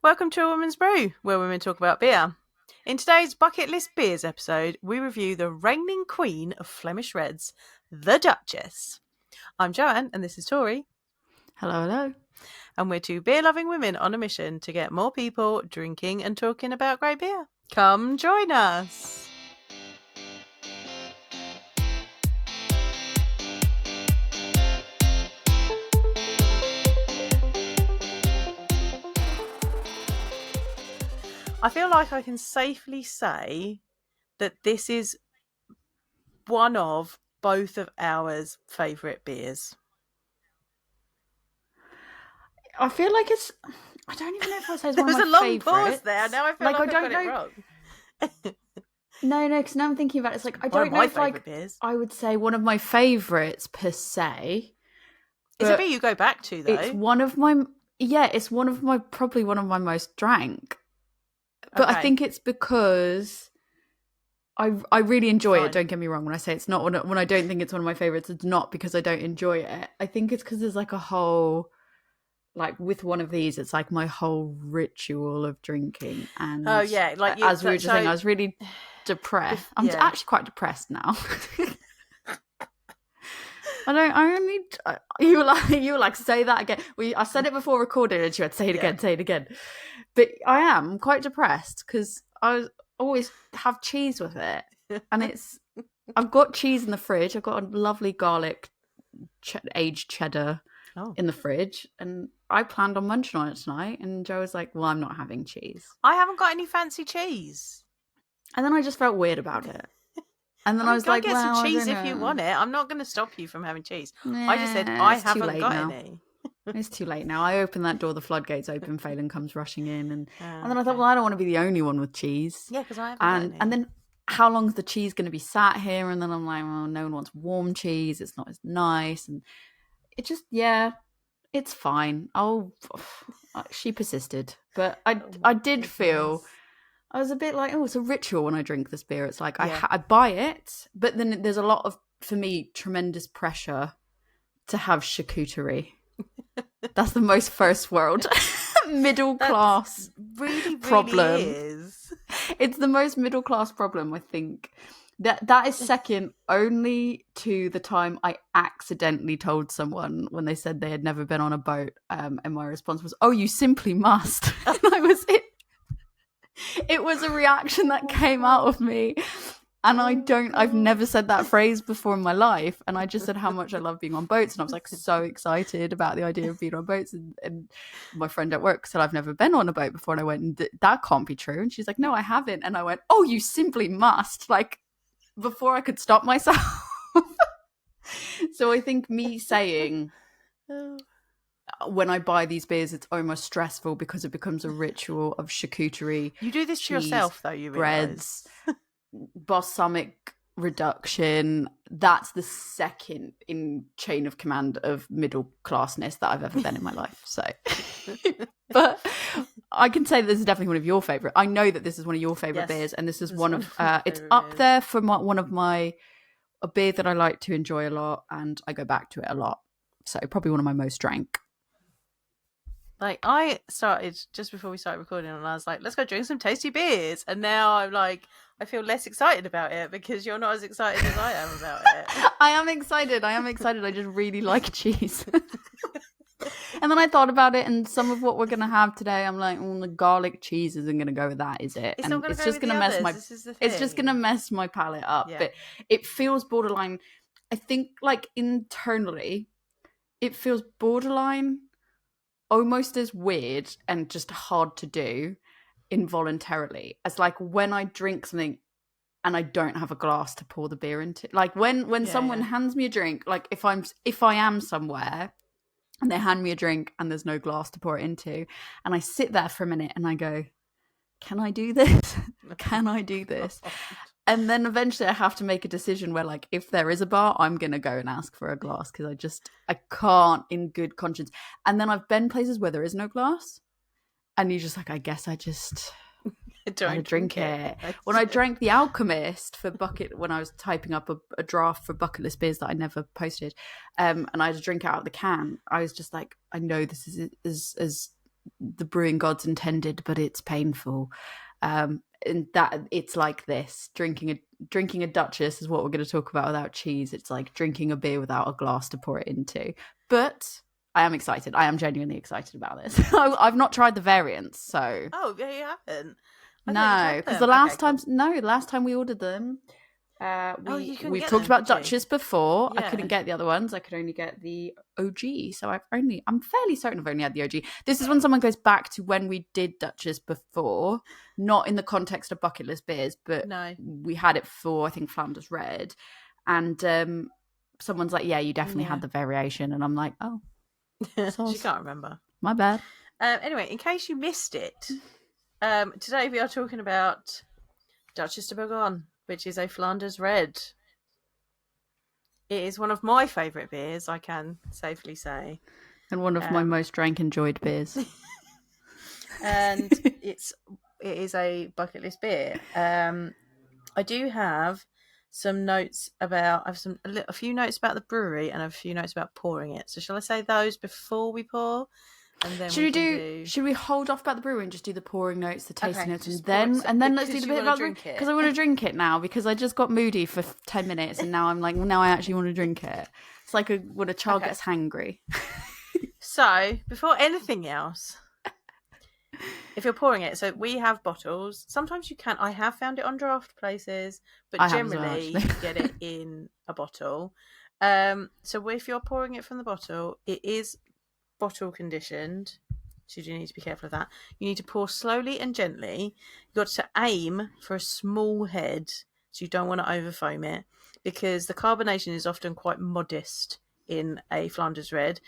Welcome to A Woman's Brew, where women talk about beer. In today's Bucket List Beers episode, we review the reigning queen of Flemish Reds, the Duchesse. I'm Joanne, and this is Tori. Hello, hello. And we're two beer-loving women on a mission to get more people drinking and talking about great beer. Come join us! I feel like I can safely say that this is one of both of ours favourite beers. I feel like it's... I don't even know if I say it's one of my There was a long favourites. pause there. Now I feel like I I've don't got know. it wrong. No, because now I'm thinking about it. It's like, I One of don't my know if favourite beers. I would say one of my favourites per se. It's a beer you go back to, though. It's one of my... Yeah, it's probably one of my most drank. But Okay. I think it's because I really enjoy it. Don't get me wrong. When I say it's not when I don't think it's one of my favorites, it's not because I don't enjoy it. I think it's because there's like a whole, like with one of these, it's like my whole ritual of drinking. And oh yeah, like you, as we were just saying, I was really depressed. I'm actually quite depressed now. You were like say that again. I said it before recording, and she went, say it again. But I am quite depressed because I always have cheese with it, and I've got cheese in the fridge. I've got a lovely garlic aged cheddar in the fridge, and I planned on munching on it tonight. And Joe was like, "Well, I'm not having cheese. I haven't got any fancy cheese." And then I just felt weird about it. And then I was like, get well, some cheese if you want it. I'm not going to stop you from having cheese. I just said I haven't got any. It's too late now. I open that door, the floodgates open, Phelan comes rushing in, and then I thought, well, I don't want to be the only one with cheese. Yeah, because I haven't got any. And then how long's the cheese going to be sat here? And then I'm like, well, no one wants warm cheese. It's not as nice, and it just, it's fine. She persisted, but I did feel. I was a bit like, it's a ritual when I drink this beer. It's like I buy it, but then there's a lot of, for me, tremendous pressure to have charcuterie. That's the most first world middle class really problem. Is. It's the most middle class problem, I think. That is second only to the time I accidentally told someone when they said they had never been on a boat, and my response was, "Oh, you simply must." And it was a reaction that came out of me. And I've never said that phrase before in my life. And I just said how much I love being on boats. And I was like so excited about the idea of being on boats. And my friend at work said, I've never been on a boat before. And I went, that can't be true. And she's like, no, I haven't. And I went, oh, you simply must. Like, before I could stop myself. So I think me saying, when I buy these beers, it's almost stressful because it becomes a ritual of charcuterie. You do this to yourself, though, you breads, balsamic reduction. That's the second in chain of command of middle classness that I've ever been in my life. So, but I can say that this is definitely one of your favorite. I know that this is one of your favorite beers, and this is one of it's up there for one of a beer that I like to enjoy a lot, and I go back to it a lot. So probably one of my most drank. Like, I started just before we started recording, and I was like, let's go drink some tasty beers. And now I'm like, I feel less excited about it because you're not as excited as I am about it. I am excited. I just really like cheese. And then I thought about it, and some of what we're going to have today, I'm like, the garlic cheese isn't going to go with that, is it? It's and not going to go with the others. It's just going to mess my palate up. Yeah. But it feels borderline. I think, like, internally, it feels borderline almost as weird and just hard to do involuntarily as like when I drink something and I don't have a glass to pour the beer into. Like when someone hands me a drink, like if I am somewhere and they hand me a drink and there's no glass to pour it into, and I sit there for a minute and I go, can I do this? Can I do this? And then eventually I have to make a decision where, like, if there is a bar, I'm going to go and ask for a glass because I can't in good conscience. And then I've been places where there is no glass and you're just like, I guess I just don't drink it. When I drank The Alchemist for Bucket, when I was typing up a draft for Bucket List beers that I never posted, and I had to drink it out of the can, I was just like, I know this is as the brewing gods intended, but it's painful. And that it's like this. Drinking a Duchess is what we're going to talk about without cheese. It's like drinking a beer without a glass to pour it into. But I am excited. I am genuinely excited about this. I've not tried the variants, so. Oh, yeah, you haven't? No, because the last time we ordered them, we've talked about Duchess before. Yeah. I couldn't get the other ones. I could only get the OG. So I'm fairly certain I've only had the OG. This is when someone goes back to when we did Duchess before, not in the context of bucket list beers, but we had it for, I think, Flanders Red. And someone's like, yeah, you definitely had the variation. And I'm like, oh. She can't remember. My bad. Anyway, in case you missed it, today we are talking about Duchesse de Bourgogne, which is a Flanders Red. It is one of my favourite beers, I can safely say. And one of my most enjoyed beers. And it is a bucket list beer. I do have some notes about, a few notes about the brewery and a few notes about pouring it. So shall I say those before we pour? And then should we hold off about the brewery and just do the pouring notes, the tasting notes, and then let's do the bit about it? Because I want to drink it now, because I just got moody for 10 minutes and now I'm like, well, now I actually want to drink it. It's like when a child gets hangry. So before anything else, if you're pouring it, so we have bottles. Sometimes you can. I have found it on draft places, but generally you get it in a bottle. So if you're pouring it from the bottle, it is bottle conditioned, so you do need to be careful of that. You need to pour slowly and gently. You've got to aim for a small head, so you don't want to over foam it, because the carbonation is often quite modest in a Flanders Red.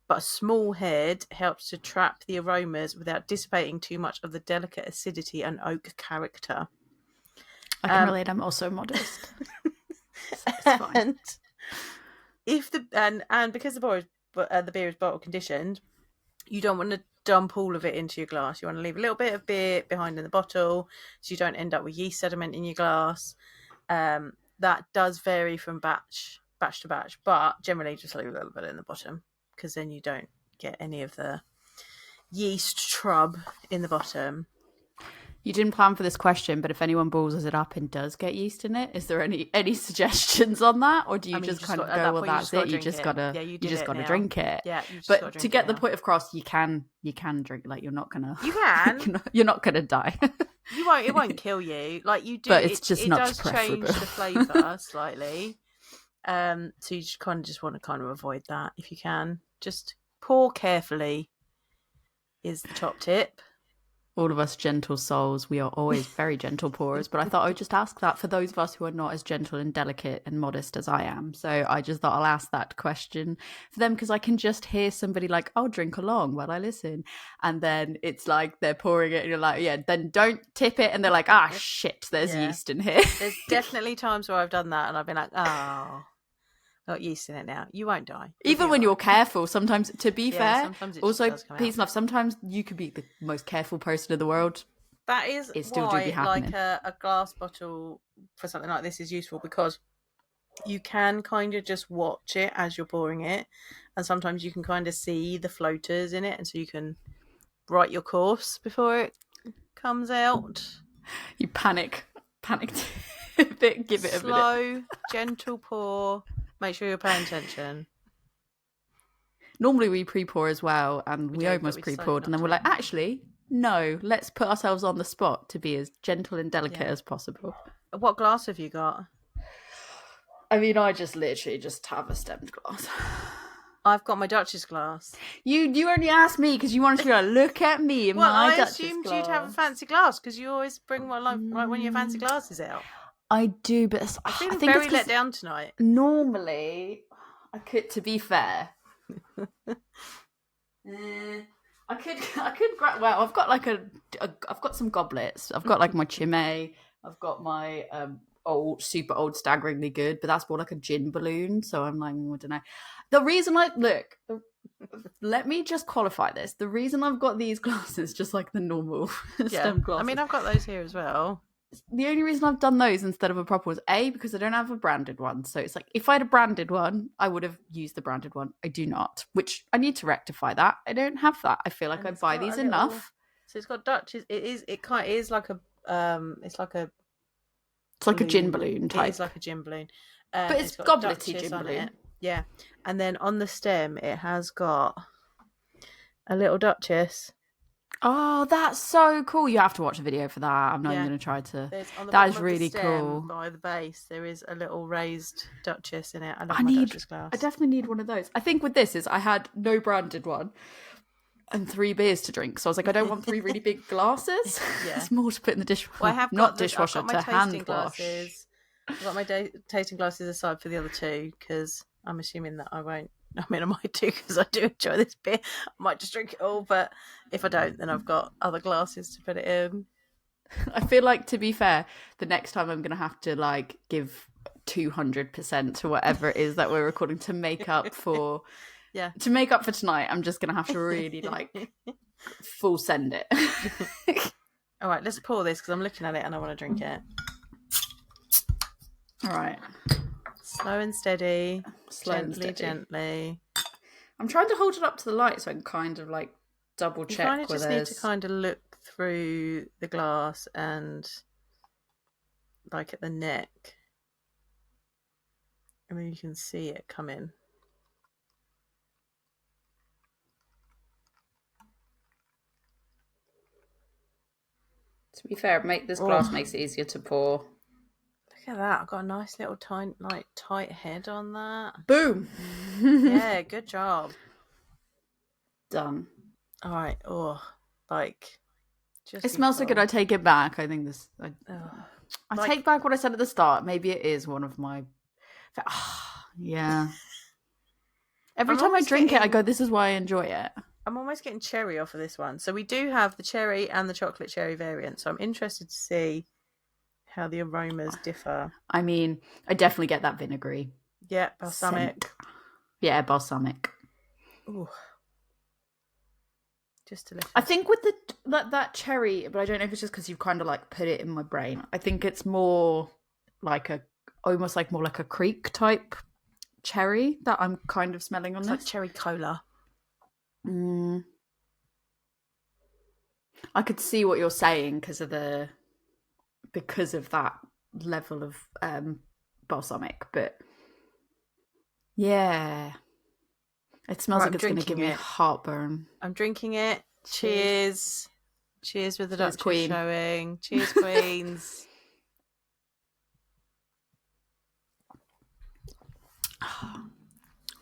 But a small head helps to trap the aromas without dissipating too much of the delicate acidity and oak character. I can relate. I'm also modest. It's fine. And because the beer is bottle conditioned, you don't want to dump all of it into your glass. You want to leave a little bit of beer behind in the bottle, so you don't end up with yeast sediment in your glass. That does vary from batch to batch, but generally just leave a little bit in the bottom, because then you don't get any of the yeast trub in the bottom. You didn't plan for this question, but if anyone balls it up and does get yeast in it, is there any suggestions on that, or do you just kind of go, well, that's it? You just gotta drink it. Yeah, but to get the point across, you can drink. Like, you're not gonna. You can. You're not gonna die. You won't. It won't kill you. Like, you do. But it's just not does change the flavour slightly. So you just want to avoid that if you can. Just pour carefully is the top tip. All of us gentle souls, we are always very gentle pourers, but I thought I would just ask that for those of us who are not as gentle and delicate and modest as I am. So I just thought I'll ask that question for them, because I can just hear somebody like, I'll drink along while I listen. And then it's like they're pouring it and you're like, yeah, then don't tip it. And they're like, shit, there's yeast in here. There's definitely times where I've done that and I've been like, got yeast in it now. You won't die. Even when you're careful, sometimes, to be fair, also, peace and love, out. Sometimes you could be the most careful person in the world. That is why, like, a glass bottle for something like this is useful, because you can kind of just watch it as you're pouring it, and sometimes you can kind of see the floaters in it, and so you can write your course before it comes out. You panicked a bit, give it a minute. Slow, gentle pour. Make sure you're paying attention. Normally we pre-pour as well, and we almost pre-poured, and then we're like, actually, no, let's put ourselves on the spot to be as gentle and delicate as possible. What glass have you got? I mean, I just literally just have a stemmed glass. I've got my Duchess glass. You only asked me because you wanted to be like, look at me in my Duchess glass. Well, I assumed you'd have a fancy glass, because you always bring one right when your fancy glasses out. I do, but I think very let down tonight. Normally, I could. To be fair, I could. Well, I've got like I've got some goblets. I've got like my Chimay. I've got my super old, staggeringly good, but that's more like a gin balloon. So I'm like, I don't know. The reason let me just qualify this. The reason I've got these glasses, just like the normal stem glasses. I mean, I've got those here as well. the only reason I've done those instead of a proper was A, because I don't have a branded one. So it's like, if I had a branded one, I would have used the branded one. I do not, which I need to rectify that. I don't have that. I feel like I buy these enough. So it's got Dutch. It is like a it's like a gin balloon type. It is like a gin balloon, but it's goblety gin balloon. Yeah, and then on the stem it has got a little Duchess. Oh, that's so cool! You have to watch a video for that. I'm not even going to try to. That is really cool. By the base, there is a little raised Duchess in it. I love my Duchess glass. I definitely need one of those. I think with this is I had no branded one and 3 beers to drink, so I was like, I don't want 3 really big glasses. Yeah, it's more to put in the dishwasher. Well, I have not dishwasher to hand wash. I've got my tasting glasses aside for the other 2 because I'm assuming that I won't. I mean, I might do because I do enjoy this beer. I might just drink it all, but if I don't, then I've got other glasses to put it in. I feel like, to be fair, the next time I'm going to have to like give 200% to whatever it is that we're recording to make up for. Yeah. To make up for tonight, I'm just going to have to really like full send it. All right, let's pour this because I'm looking at it and I want to drink it. All right. Slow and steady. Gently. I'm trying to hold it up to the light so I can kind of like double check. You kind of just need to kind of look through the glass and like at the neck. And then you can see it come in. To be fair, this glass makes it easier to pour. Look at that. I've got a nice little tight head on that. Boom. Yeah, good job. Done. All right. Oh, like it smells so good. I take it back. I think this. I take back what I said at the start. Maybe it is one of my. Yeah. Every time I drink it, I go, "This is why I enjoy it." I'm almost getting cherry off of this one. So we do have the cherry and the chocolate cherry variant. So I'm interested to see how the aromas differ. I mean, I definitely get that vinegary. Yeah, balsamic. Scent. Yeah, balsamic. Ooh. Just delicious. I think with that cherry, but I don't know if it's just because you've kind of like put it in my brain. I think it's more like almost like more like a creek type cherry that I'm kind of smelling on this. Like cherry cola. I could see what you're saying because of that level of balsamic, but yeah, it smells like it's going to give me heartburn. I'm drinking it. Cheers with the Duchess Queen showing. Cheers, Queens.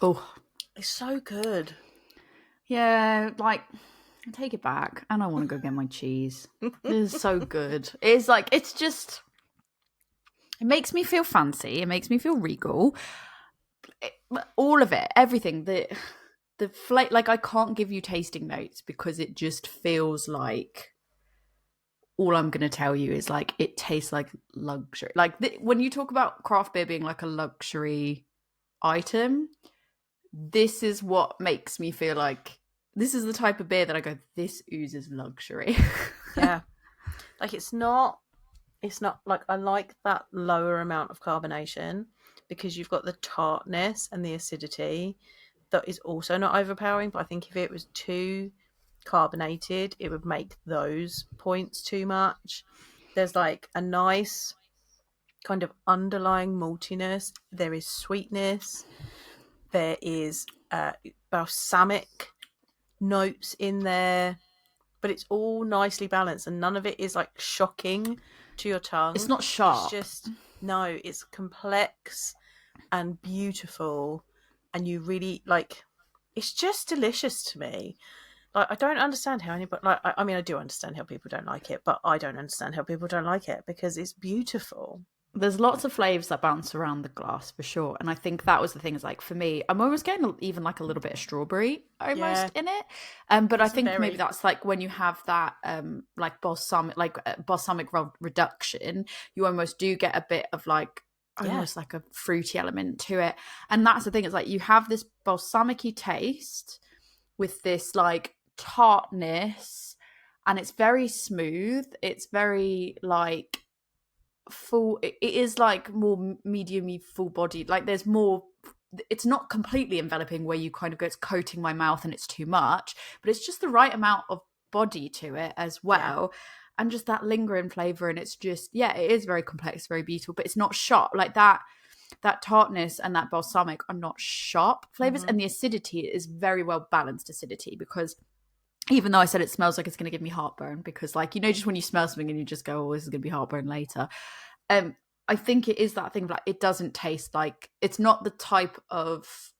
Oh, it's so good. Yeah, like, I take it back and I want to go get my cheese. It is so good. It's like, it makes me feel fancy. It makes me feel regal. All of it, everything. The like, I can't give you tasting notes because it just feels like all I'm going to tell you is like, it tastes like luxury. Like when you talk about craft beer being like a luxury item, this is what makes me feel like this is the type of beer that I go, this oozes luxury. Yeah. Like it's not like, I like that lower amount of carbonation because you've got the tartness and the acidity that is also not overpowering. But I think if it was too carbonated, it would make those points too much. There's like a nice kind of underlying maltiness. There is sweetness. There is balsamic notes in there, but it's all nicely balanced and none of it is like shocking to your tongue. It's not sharp. It's complex and beautiful, and you really like. It's just delicious to me. Like, I don't understand how anybody I mean, I do understand how people don't like it, but I don't understand how people don't like it because it's beautiful. There's lots of flavours that bounce around the glass for sure, and I think that was the thing. Is like for me, I'm almost getting even like a little bit of strawberry almost in it. But I think maybe that's like when you have that like balsamic reduction, you almost do get a bit of like almost like a fruity element to it. And that's the thing. It's like you have this balsamic-y taste with this like tartness, and it's very smooth. It's very like full. It is like more medium-y, full-bodied. Like there's more. It's not completely enveloping where you kind of go, it's coating my mouth and it's too much, but it's just the right amount of body to it as well. Yeah. And just that lingering flavour, and it's just, yeah, it is very complex, very beautiful, but it's not sharp. Like that tartness and that balsamic are not sharp flavours, and the acidity is very well balanced acidity, because even though I said it smells like it's going to give me heartburn, because like, you know, just when you smell something and you just go, oh, this is going to be heartburn later. I think it is that thing, like it doesn't taste like, it's not the type of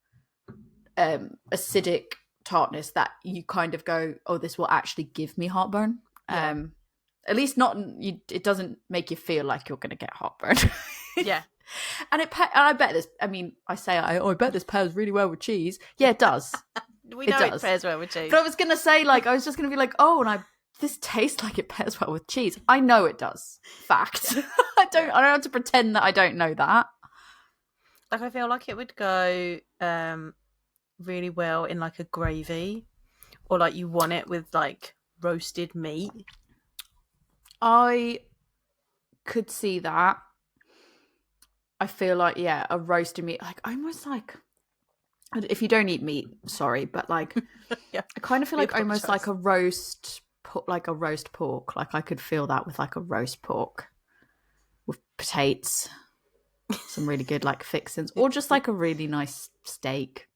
acidic tartness that you kind of go, oh, this will actually give me heartburn. Yeah. At least not, it doesn't make you feel like you're going to get heartburn. Yeah. And I bet this, I mean, I bet this pairs really well with cheese. Yeah, it does. We know it pairs well with cheese. But I was going to say, like, I was just going to be like, oh, and this tastes like it pairs well with cheese. I know it does. Fact. I don't have to pretend that I don't know that. Like, I feel like it would go really well in like a gravy, or like you want it with like roasted meat. I could see that. I feel like, yeah, a roasted meat, like almost like, if you don't eat meat, sorry, but like, yeah, I kind of feel like almost like a roast pork. Like I could feel that with like a roast pork with potatoes, some really good like fixins, or just like a really nice steak.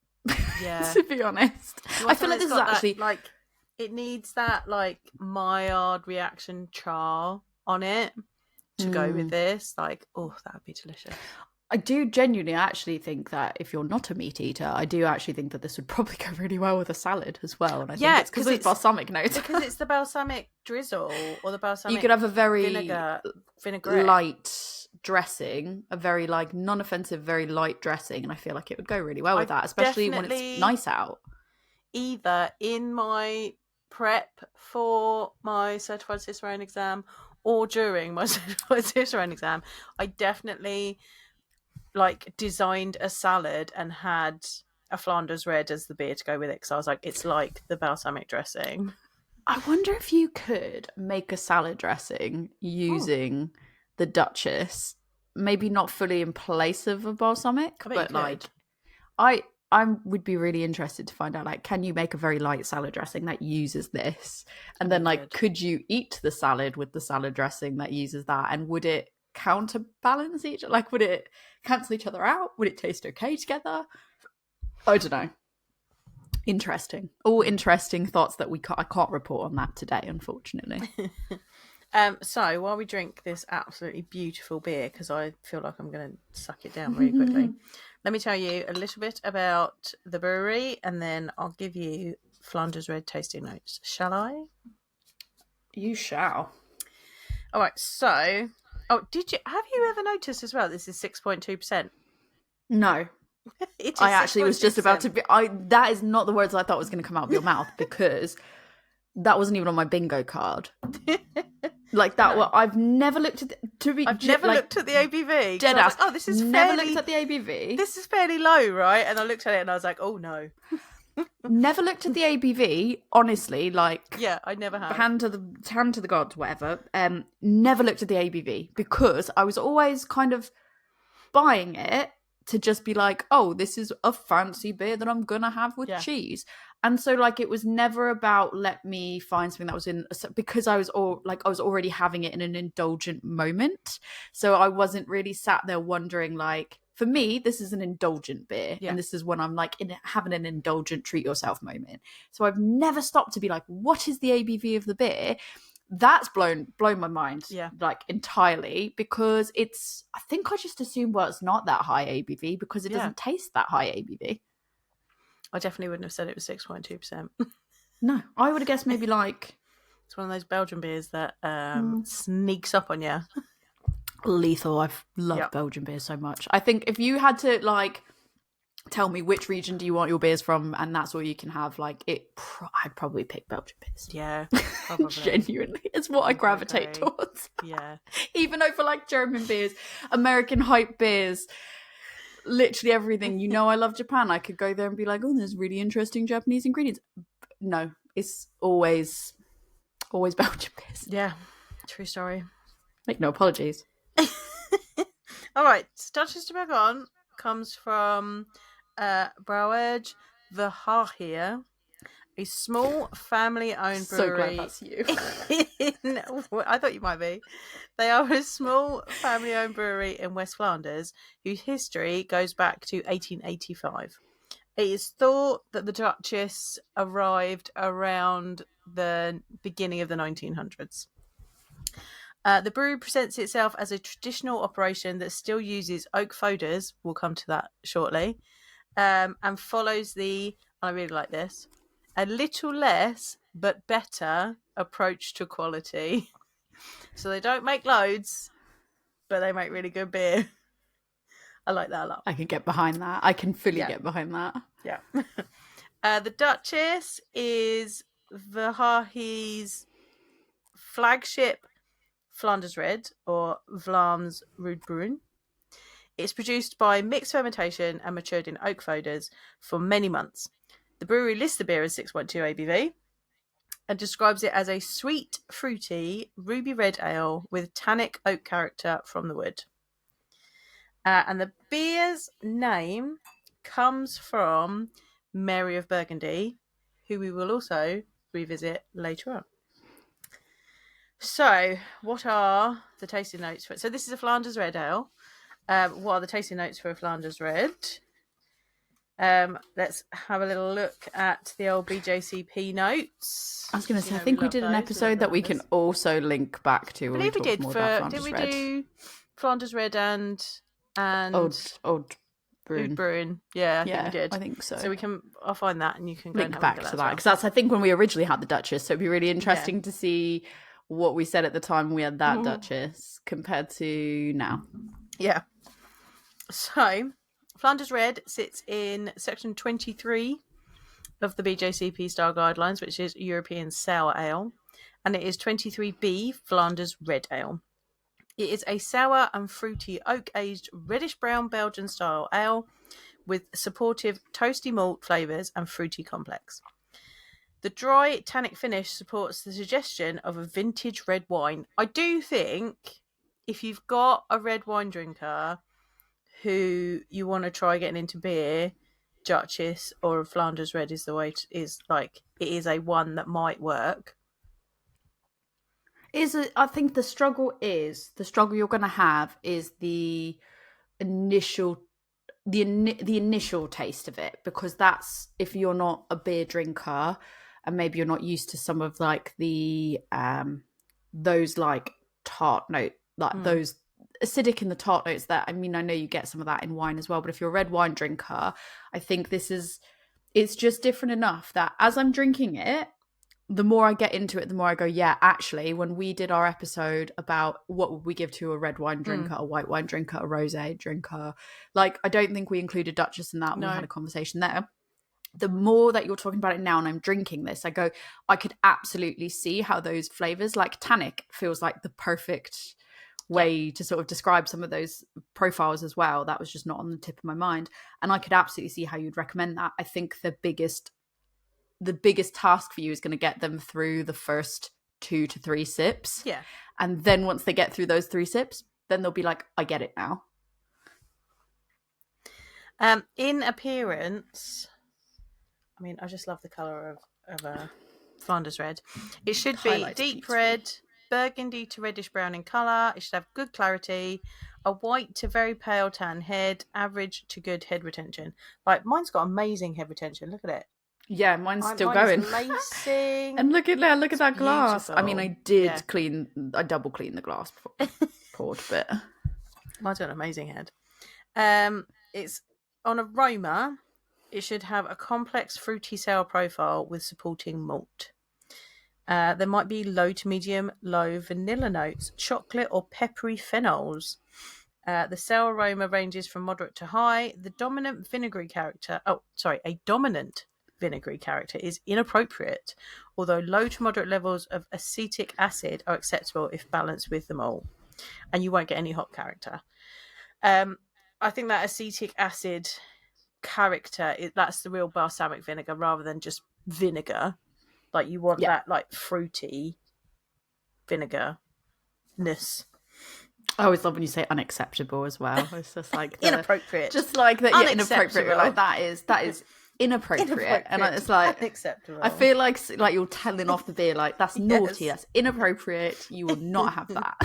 Yeah, to be honest, I feel like this is actually that, like, it needs that like Maillard reaction char on it to go with this. Like, oh, that would be delicious. I do genuinely actually think that if you're not a meat eater, I do actually think that this would probably go really well with a salad as well. And I think it's because it's balsamic notes. Because it's the balsamic drizzle or the balsamic. You could have a very vinaigrette light dressing, a very like non-offensive, very light dressing, and I feel like it would go really well with that, especially when it's nice out. Either in my prep for my certified cicerone exam or during my certified cicerone exam, I definitely like designed a salad and had a Flanders Red as the beer to go with it, because I was like, it's like the balsamic dressing. I wonder if you could make a salad dressing using the Duchesse, maybe not fully in place of a balsamic, but like I would be really interested to find out, like, can you make a very light salad dressing that uses this, and then like could you eat the salad with the salad dressing that uses that, and would it counterbalance each, like would it cancel each other out? Would it taste okay together? I don't know. Interesting. All interesting thoughts that I can't report on that today, unfortunately. So while we drink this absolutely beautiful beer, because I feel like I'm going to suck it down really quickly, let me tell you a little bit about the brewery, and then I'll give you Flanders Red tasting notes. Shall I? You shall. All right. So, have you ever noticed as well? This is 6.2%. No. I actually was just about to be. That is not the words I thought was going to come out of your mouth, because that wasn't even on my bingo card. Like that. No. Well, I've never looked at looked at the ABV. Dead ass. Like, oh, this is never looked at the ABV. This is fairly low, right? And I looked at it and I was like, oh no. Never looked at the ABV. Honestly, like, yeah, I never have. Hand to the gods, whatever. Never looked at the ABV, because I was always kind of buying it to just be like, oh, this is a fancy beer that I'm gonna have with cheese. And so like it was never about let me find something that was because I was already having it in an indulgent moment. So I wasn't really sat there wondering, like, for me, this is an indulgent beer. Yeah. And this is when I'm like having an indulgent treat yourself moment. So I've never stopped to be like, what is the ABV of the beer? That's blown my mind, like entirely, because I think I just assumed, well, it's not that high ABV because it doesn't taste that high ABV. I definitely wouldn't have said it was 6.2%. No, I would have guessed maybe like... It's one of those Belgian beers that sneaks up on you. Lethal. I've loved Belgian beers so much. I think if you had to like tell me which region do you want your beers from and that's all you can have, like I'd probably pick Belgian beers. Yeah, probably. Genuinely, it's what I gravitate towards. Yeah. Even over like German beers, American hype beers, literally everything. You know, I love Japan. I could go there and be like, oh, there's really interesting Japanese ingredients. No, it's always Belgian beers. Yeah, true story. Make no apologies. All right, Duchesse de Bourgogne comes from Brouwerij Verhaeghe, a small family-owned So brewery. glad that's you. I thought you might be. They are a small family-owned brewery in West Flanders whose history goes back to 1885. It is thought that the Duchess arrived around the beginning of the 1900s. The brewery presents itself as a traditional operation that still uses oak foeders, we'll come to that shortly, and follows I really like this, a little less but better approach to quality. So they don't make loads, but they make really good beer. I like that a lot. I can get behind that. I can fully get behind that. Yeah. The Duchess is Verhaeghe's flagship Flanders Red, or Vlaams Rooibruin. It's produced by mixed fermentation and matured in oak foeders for many months. The brewery lists the beer as 6.2 ABV and describes it as a sweet, fruity, ruby red ale with tannic oak character from the wood. And the beer's name comes from Mary of Burgundy, who we will also revisit later on. So, what are the tasting notes for it? So, this is a Flanders Red ale. What are the tasting notes for a Flanders Red? Let's have a little look at the old BJCP notes. I was going to say, I think we did an episode that we can also link back to. I believe we did. Did we do Flanders Red and old Bruin? Yeah, I think we did. I think so. So I'll find that, and you can go link and back to that, because that's, I think, when we originally had the Duchess. So it'd be really interesting to see what we said at the time we had that Duchess compared to now. Yeah. So, Flanders Red sits in section 23 of the BJCP style guidelines, which is European Sour Ale, and it is 23B Flanders Red Ale. It is a sour and fruity oak-aged reddish-brown Belgian-style ale with supportive toasty malt flavours and fruity complex. The dry tannic finish supports the suggestion of a vintage red wine. I do think if you've got a red wine drinker who you want to try getting into beer, Duchess or Flanders Red is the way. It is a one that might work. I think the struggle you're going to have is the initial taste of it, because that's, if you're not a beer drinker and maybe you're not used to some of like the those like tart note, like those acidic in the tart notes that, I mean, I know you get some of that in wine as well, but if you're a red wine drinker, I think it's just different enough that as I'm drinking it, the more I get into it, the more I go, yeah, actually, when we did our episode about what would we give to a red wine drinker, a white wine drinker, a rosé drinker, like, I don't think we included Duchess in that. No. We had a conversation there. The more that you're talking about it now and I'm drinking this, I go, I could absolutely see how those flavours, like tannic feels like the perfect way to sort of describe some of those profiles as well. That was just not on the tip of my mind. And I could absolutely see how you'd recommend that. I think the biggest task for you is going to get them through the first 2 to 3 sips. Yeah. And then once they get through those 3 sips, then they'll be like, I get it now. In appearance, I mean, I just love the colour of a Flanders Red. It should be deep red, burgundy to reddish brown in colour. It should have good clarity, a white to very pale tan head, average to good head retention. Like, mine's got amazing head retention. Look at it. Yeah, mine's still going. Lacing. And look at that glass. Beautiful. I mean, I double clean the glass before poured, but mine's got an amazing head. It's on aroma. It should have a complex fruity sour profile with supporting malt. There might be low to medium, low vanilla notes, chocolate or peppery phenols. The sour aroma ranges from moderate to high. The dominant vinegary character. A dominant vinegary character is inappropriate, although low to moderate levels of acetic acid are acceptable if balanced with the malt, and you won't get any hop character. I think that acetic acid character, that's the real balsamic vinegar rather than just vinegar. Like, you want that like fruity vinegar-ness. I always love when you say unacceptable as well. It's just like inappropriate. Just like that, yeah, inappropriate. Like that is inappropriate. And it's like unacceptable. I feel like you're telling off the beer, like that's naughty, that's inappropriate. You will not have that.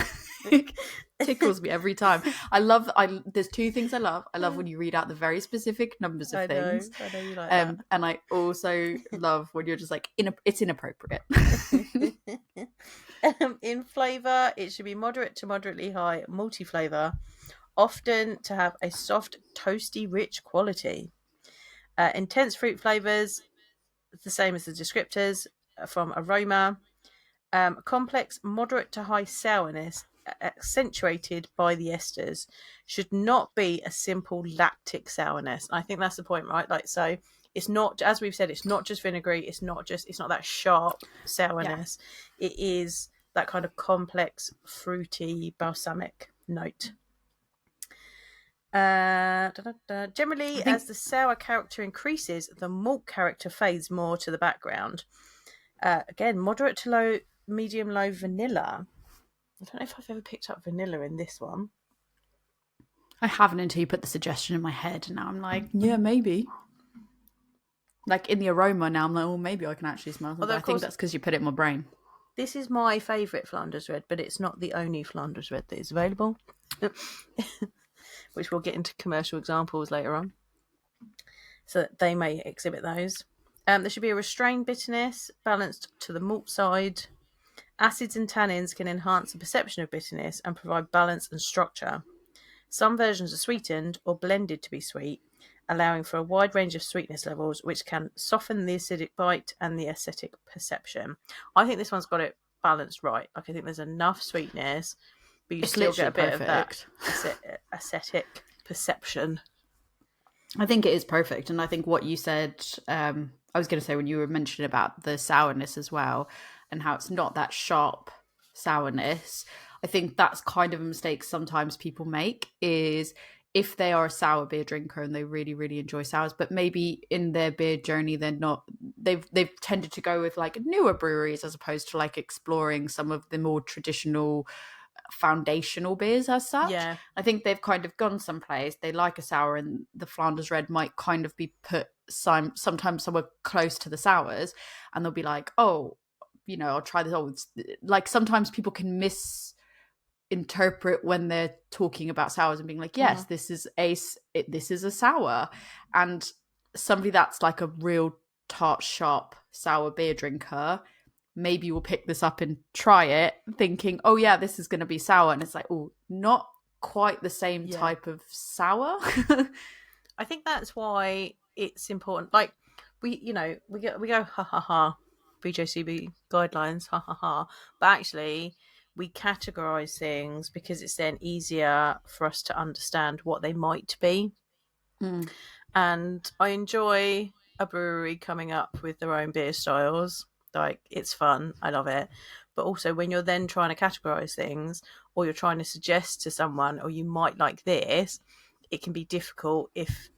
Tickles me every time. There's two things I love. I love when you read out the very specific numbers of things. I know you like that. And I also love when you're just like it's inappropriate. In flavour, it should be moderate to moderately high multi-flavour, often to have a soft, toasty, rich quality. Intense fruit flavours, the same as the descriptors from aroma. Complex, moderate to high sourness, accentuated by the esters, should not be a simple lactic sourness. I think that's the point, right? Like, so it's not, as we've said, it's not just vinegary. It's not that sharp sourness. Yeah. It is that kind of complex, fruity, balsamic note. Generally, as the sour character increases, the malt character fades more to the background. Again, moderate to low, medium low vanilla. I don't know if I've ever picked up vanilla in this one. I haven't until you put the suggestion in my head, and now I'm like, yeah, maybe. Like in the aroma now, I'm like, oh, maybe I can actually smell something. I think that's because you put it in my brain. This is my favourite Flanders Red, but it's not the only Flanders Red that is available. Which we'll get into commercial examples later on. So that they may exhibit those. There should be a restrained bitterness, balanced to the malt side. Acids and tannins can enhance the perception of bitterness and provide balance and structure. Some versions are sweetened or blended to be sweet, allowing for a wide range of sweetness levels, which can soften the acidic bite and the aesthetic perception. I think this one's got it balanced right. Like, I think there's enough sweetness, but you still get a bit of that aesthetic perception. I think it is perfect. And I think what you said, I was going to say when you were mentioning about the sourness as well, and how it's not that sharp sourness, I think that's kind of a mistake sometimes people make, is if they are a sour beer drinker and they really, really enjoy sours, but maybe in their beer journey they've tended to go with like newer breweries as opposed to like exploring some of the more traditional foundational beers as such. Yeah. I think they've kind of gone someplace, they like a sour, and the Flanders Red might kind of be put sometimes somewhere close to the sours, and they'll be like, oh, you know, I'll try this. Oh, it's like sometimes people can misinterpret when they're talking about sours and being like, yes, this is a sour, and somebody that's like a real tart sharp sour beer drinker maybe will pick this up and try it thinking, oh yeah, this is going to be sour, and it's like, oh, not quite the same type of sour. I think that's why it's important. Like, we go ha ha ha, BJCB guidelines, ha ha ha, but actually we categorize things because it's then easier for us to understand what they might be. And I enjoy a brewery coming up with their own beer styles. Like, it's fun, I love it. But also when you're then trying to categorize things, or you're trying to suggest to someone, or you might like this, it can be difficult if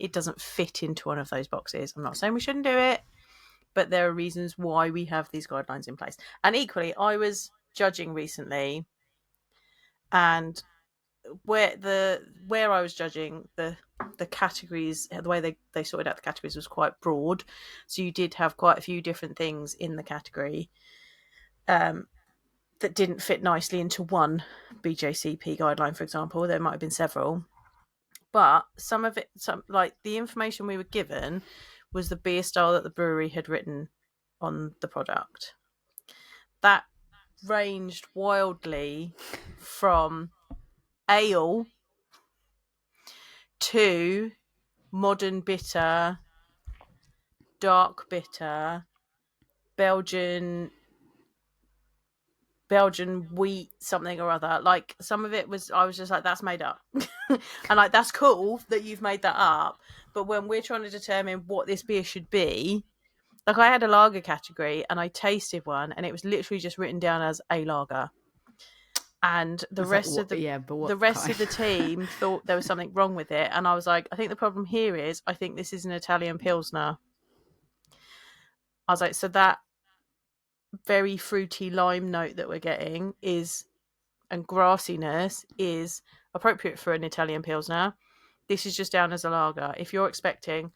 it doesn't fit into one of those boxes. I'm not saying we shouldn't do it, but there are reasons why we have these guidelines in place. And equally, I was judging recently, and where I was judging, the categories, the way they sorted out the categories was quite broad. So you did have quite a few different things in the category that didn't fit nicely into one BJCP guideline, for example. There might have been several. But some of it, like the information we were given was the beer style that the brewery had written on the product. That ranged wildly from ale to modern bitter, dark bitter, Belgian wheat something or other. Like, some of it was, I was just like, that's made up. And like, that's cool that you've made that up, but when we're trying to determine what this beer should be, like, I had a lager category and I tasted one and it was literally just written down as a lager, and the rest of the team thought there was something wrong with it. And I was like, I think the problem here is, I think this is an Italian Pilsner. I was like, so that very fruity lime note that we're getting is and grassiness is appropriate for an Italian Pilsner. This is just down as a lager. If you're expecting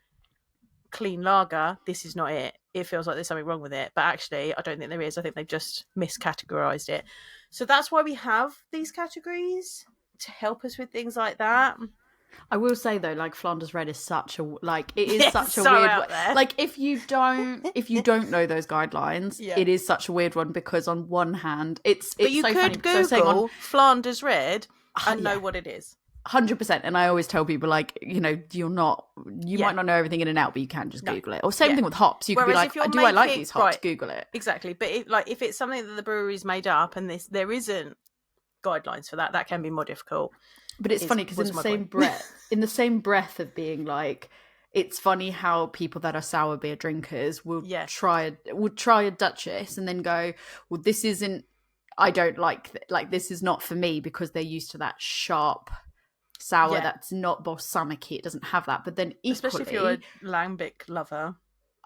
clean lager, this is not it. It feels like there's something wrong with it, but actually I don't think there is. I think they've just miscategorized it. So that's why we have these categories, to help us with things like that. I will say though, like Flanders Red is such a it is such a so weird out there. like if you don't know those guidelines, it is such a weird one, because on one hand it's but you so could funny. Google Flanders Red and know what it is. 100%. And I always tell people, like, you know, you might not know everything in and out, but you can just Google it. Or same thing with hops. You could be like, do I like these hops? Google it. Exactly. But if it's something that the brewery's made up and there isn't guidelines for that, that can be more difficult. But it's funny because in the same breath of being like, it's funny how people that are sour beer drinkers will try a Duchess and then go, well, this isn't, I don't like this is not for me, because they're used to that sharp sour that's not balsamic. It doesn't have that. But then equally, especially if you're a lambic lover,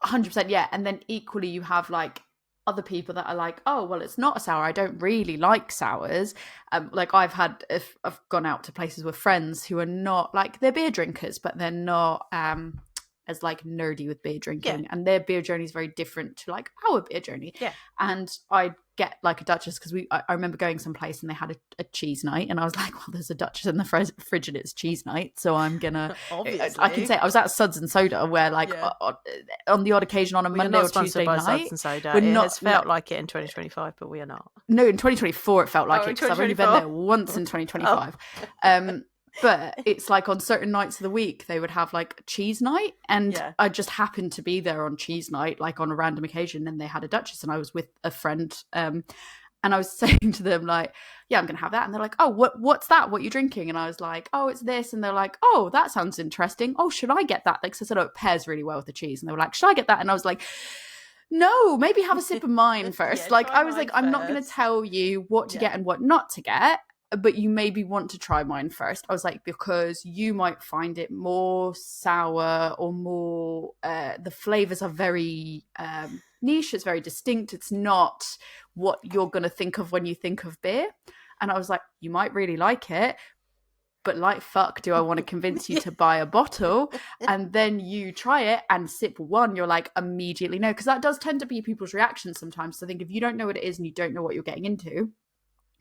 100%, and then equally you have like other people that are like, oh well, it's not a sour, I don't really like sours. Like I've gone out to places with friends who are not, like, they're beer drinkers, but they're not as like nerdy with beer drinking, and their beer journey is very different to like our beer journey. And I get like a Duchess because I remember going someplace and they had a cheese night, and I was like, well, there's a Duchess in the fridge and it's cheese night, so I'm gonna I can say I was at Suds and Soda where like on the odd occasion on a Monday or Tuesday night, Suds and Soda. It has felt like it in 2025, but we are not. No, in 2024 it felt like it, because I've only been there once in 2025. But it's like on certain nights of the week they would have like cheese night, and I just happened to be there on cheese night, like on a random occasion, and they had a Duchess, and I was with a friend, and I was saying to them like, yeah, I'm gonna have that, and they're like, oh, what's that, what are you drinking? And I was like, oh, it's this, and they're like, oh, that sounds interesting, oh, should I get that? Like, so I said, oh, it pairs really well with the cheese, and they were like, should I get that? And I was like, no, maybe have a sip of mine first. Like, I was like, I'm not going to tell you what to get and what not to get, but you maybe want to try mine first. I was like, because you might find it more sour or more, the flavors are very niche, it's very distinct. It's not what you're going to think of when you think of beer. And I was like, you might really like it, but like fuck, do I want to convince you to buy a bottle? And then you try it and sip one, you're like, immediately no. Because that does tend to be people's reactions sometimes. So I think if you don't know what it is and you don't know what you're getting into,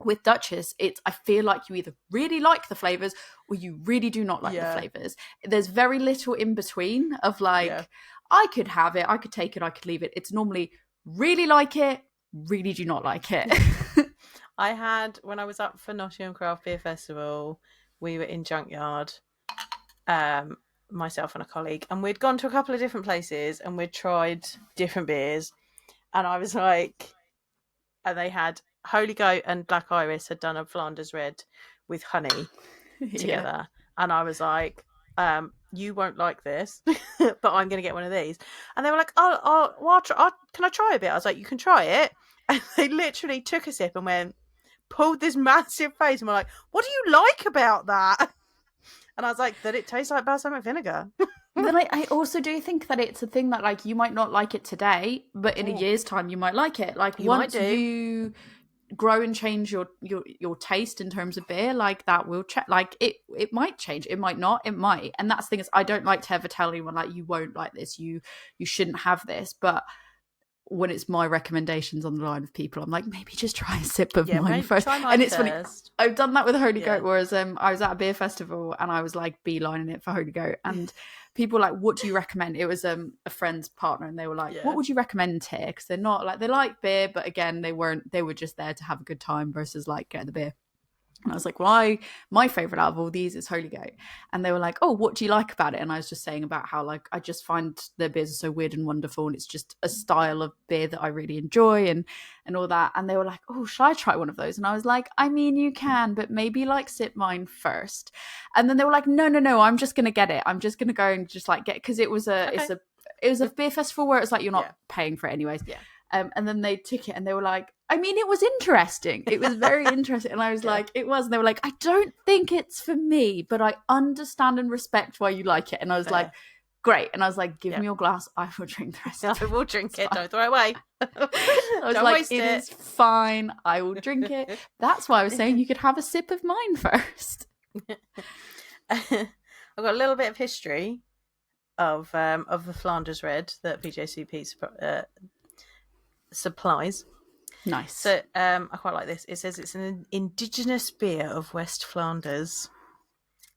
with Duchess, I feel like you either really like the flavors or you really do not like the flavors. There's very little in between of like, I could have it, I could take it, I could leave it. It's normally really like it, really do not like it. I had, when I was up for Nottingham Craft Beer Festival, we were in Junkyard, myself and a colleague, and we'd gone to a couple of different places and we'd tried different beers, and I was like, and they had Holy Goat and Black Iris had done a Flanders Red with honey together, and I was like, you won't like this, but I'm going to get one of these. And they were like, can I try a bit? I was like, you can try it. And they literally took a sip and pulled this massive face and were like, what do you like about that? And I was like, that it tastes like balsamic vinegar. Then I also do think that it's a thing that like you might not like it today, but in a year's time you might like it. Like once you grow and change your taste in terms of beer, like that will like it might change, it might not, it might. And that's the thing, is I don't like to ever tell anyone like, you won't like this, you shouldn't have this. But when it's my recommendations on the line of people, I'm like, maybe just try a sip of mine first. And it's funny, I've done that with Holy Goat, whereas I was at a beer festival and I was like beelining it for Holy Goat, and people were like, what do you recommend? It was a friend's partner, and they were like, what would you recommend here? Because they're not like, they like beer, but again, they were just there to have a good time versus like get the beer. And I was like, well, my favourite out of all these is Holy Goat. And they were like, oh, what do you like about it? And I was just saying about how like I just find their beers are so weird and wonderful, and it's just a style of beer that I really enjoy and all that. And they were like, oh, should I try one of those? And I was like, I mean, you can, but maybe like sip mine first. And then they were like, no, I'm just going to get it. I'm just going to go and just like get, because it was a beer festival where it's like you're not paying for it anyways. Yeah. And then they took it and they were like, I mean, it was interesting. It was very interesting. And I was like, it was. And they were like, I don't think it's for me, but I understand and respect why you like it. And I was like, great. And I was like, give me your glass. I will drink the rest of it. I will drink it. Don't throw it away. I was like, it is fine. I will drink it. That's why I was saying you could have a sip of mine first. I've got a little bit of history of the Flanders Red that BJCP supplies. Nice. So I quite like this. It says it's an indigenous beer of West Flanders.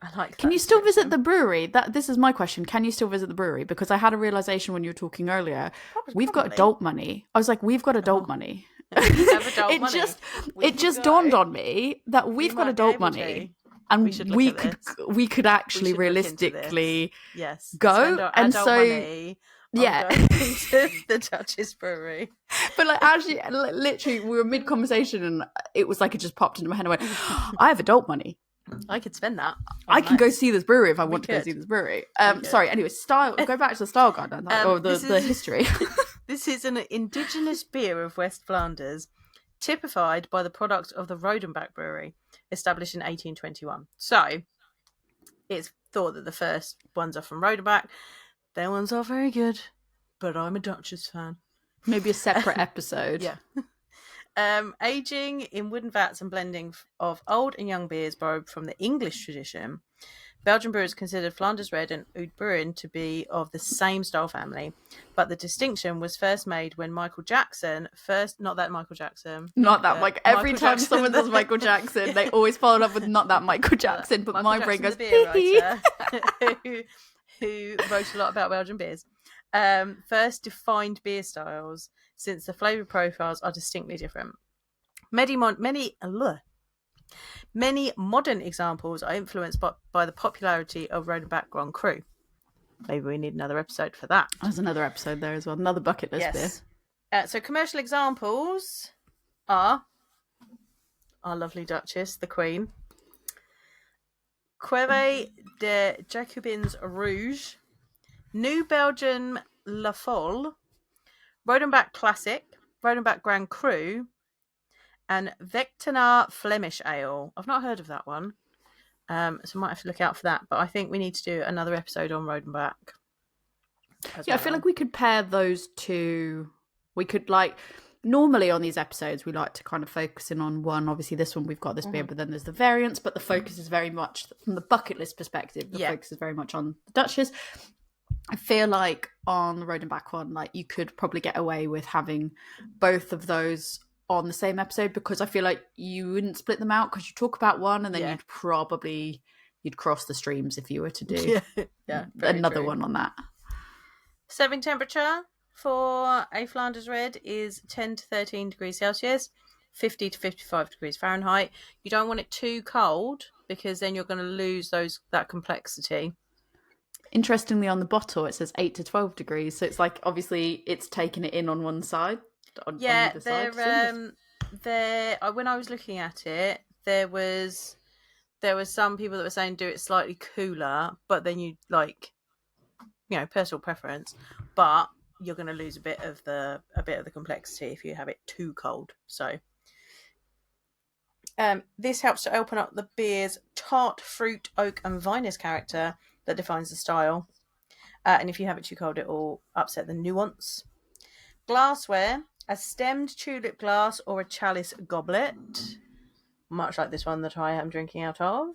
I like that. Can you still visit the brewery? This is my question. Can you still visit the brewery? Because I had a realization when you were talking earlier. We've got adult money. I was like, we've got adult money. It just dawned on me that we've got adult money. And we could actually realistically go. And so money. Yeah, to the Duchesse brewery. But like, actually, literally, we were mid conversation, and it was like it just popped into my head. And I went, I have adult money. I could spend that. I can go see this brewery if I want to go see this brewery. Sorry. Anyway, go back to the style guide or the history. This is an indigenous beer of West Flanders, typified by the product of the Rodenbach brewery, established in 1821. So it's thought that the first ones are from Rodenbach. Their ones are very good, but I'm a Duchesse fan. Maybe a separate episode. Yeah. Aging in wooden vats and blending of old and young beers borrowed from the English tradition. Belgian brewers considered Flanders Red and Oud Bruin to be of the same style family, but the distinction was first made when Michael Jackson not that Michael Jackson. Every time someone does Michael Jackson, they always follow it up with not that Michael Jackson, but Michael my brain goes, the beer writer, who wrote a lot about Belgian beers. First defined beer styles, since the flavour profiles are distinctly different. Many modern examples are influenced by the popularity of Rodenbach Grand Cru. Maybe we need another episode for that. There's another episode there as well, another bucket list beer. So commercial examples are our lovely Duchesse, the Queen, Cuvée de Jacobins Rouge, New Belgian La Folle, Rodenbach Classic, Rodenbach Grand Cru, and Vectenaar Flemish Ale. I've not heard of that one, so I might have to look out for that. But I think we need to do another episode on Rodenbach. I feel like we could pair those two. We could normally on these episodes we like to kind of focus in on one. Obviously, this one we've got this beer, but then there's the variants. But the focus is very much from the bucket list perspective. The focus is very much on the Duchesse. I feel like on the Rodenbach one, you could probably get away with having both of those on the same episode, because I feel like you wouldn't split them out, because you talk about one and then you'd cross the streams if you were to do another one on that. Serving temperature for a Flanders Red is 10 to 13 degrees Celsius, 50 to 55 degrees Fahrenheit. You don't want it too cold, because then you're going to lose that complexity. Interestingly, on the bottle it says 8 to 12 degrees, so it's obviously it's taking it in on one side. On either side. When I was looking at it, there was some people that were saying do it slightly cooler, but then you personal preference, but you're going to lose a bit of the complexity if you have it too cold. So this helps to open up the beer's tart, fruit, oak, and vinous character that defines the style. And if you have it too cold, it will upset the nuance. Glassware: a stemmed tulip glass or a chalice goblet, much like this one that I am drinking out of.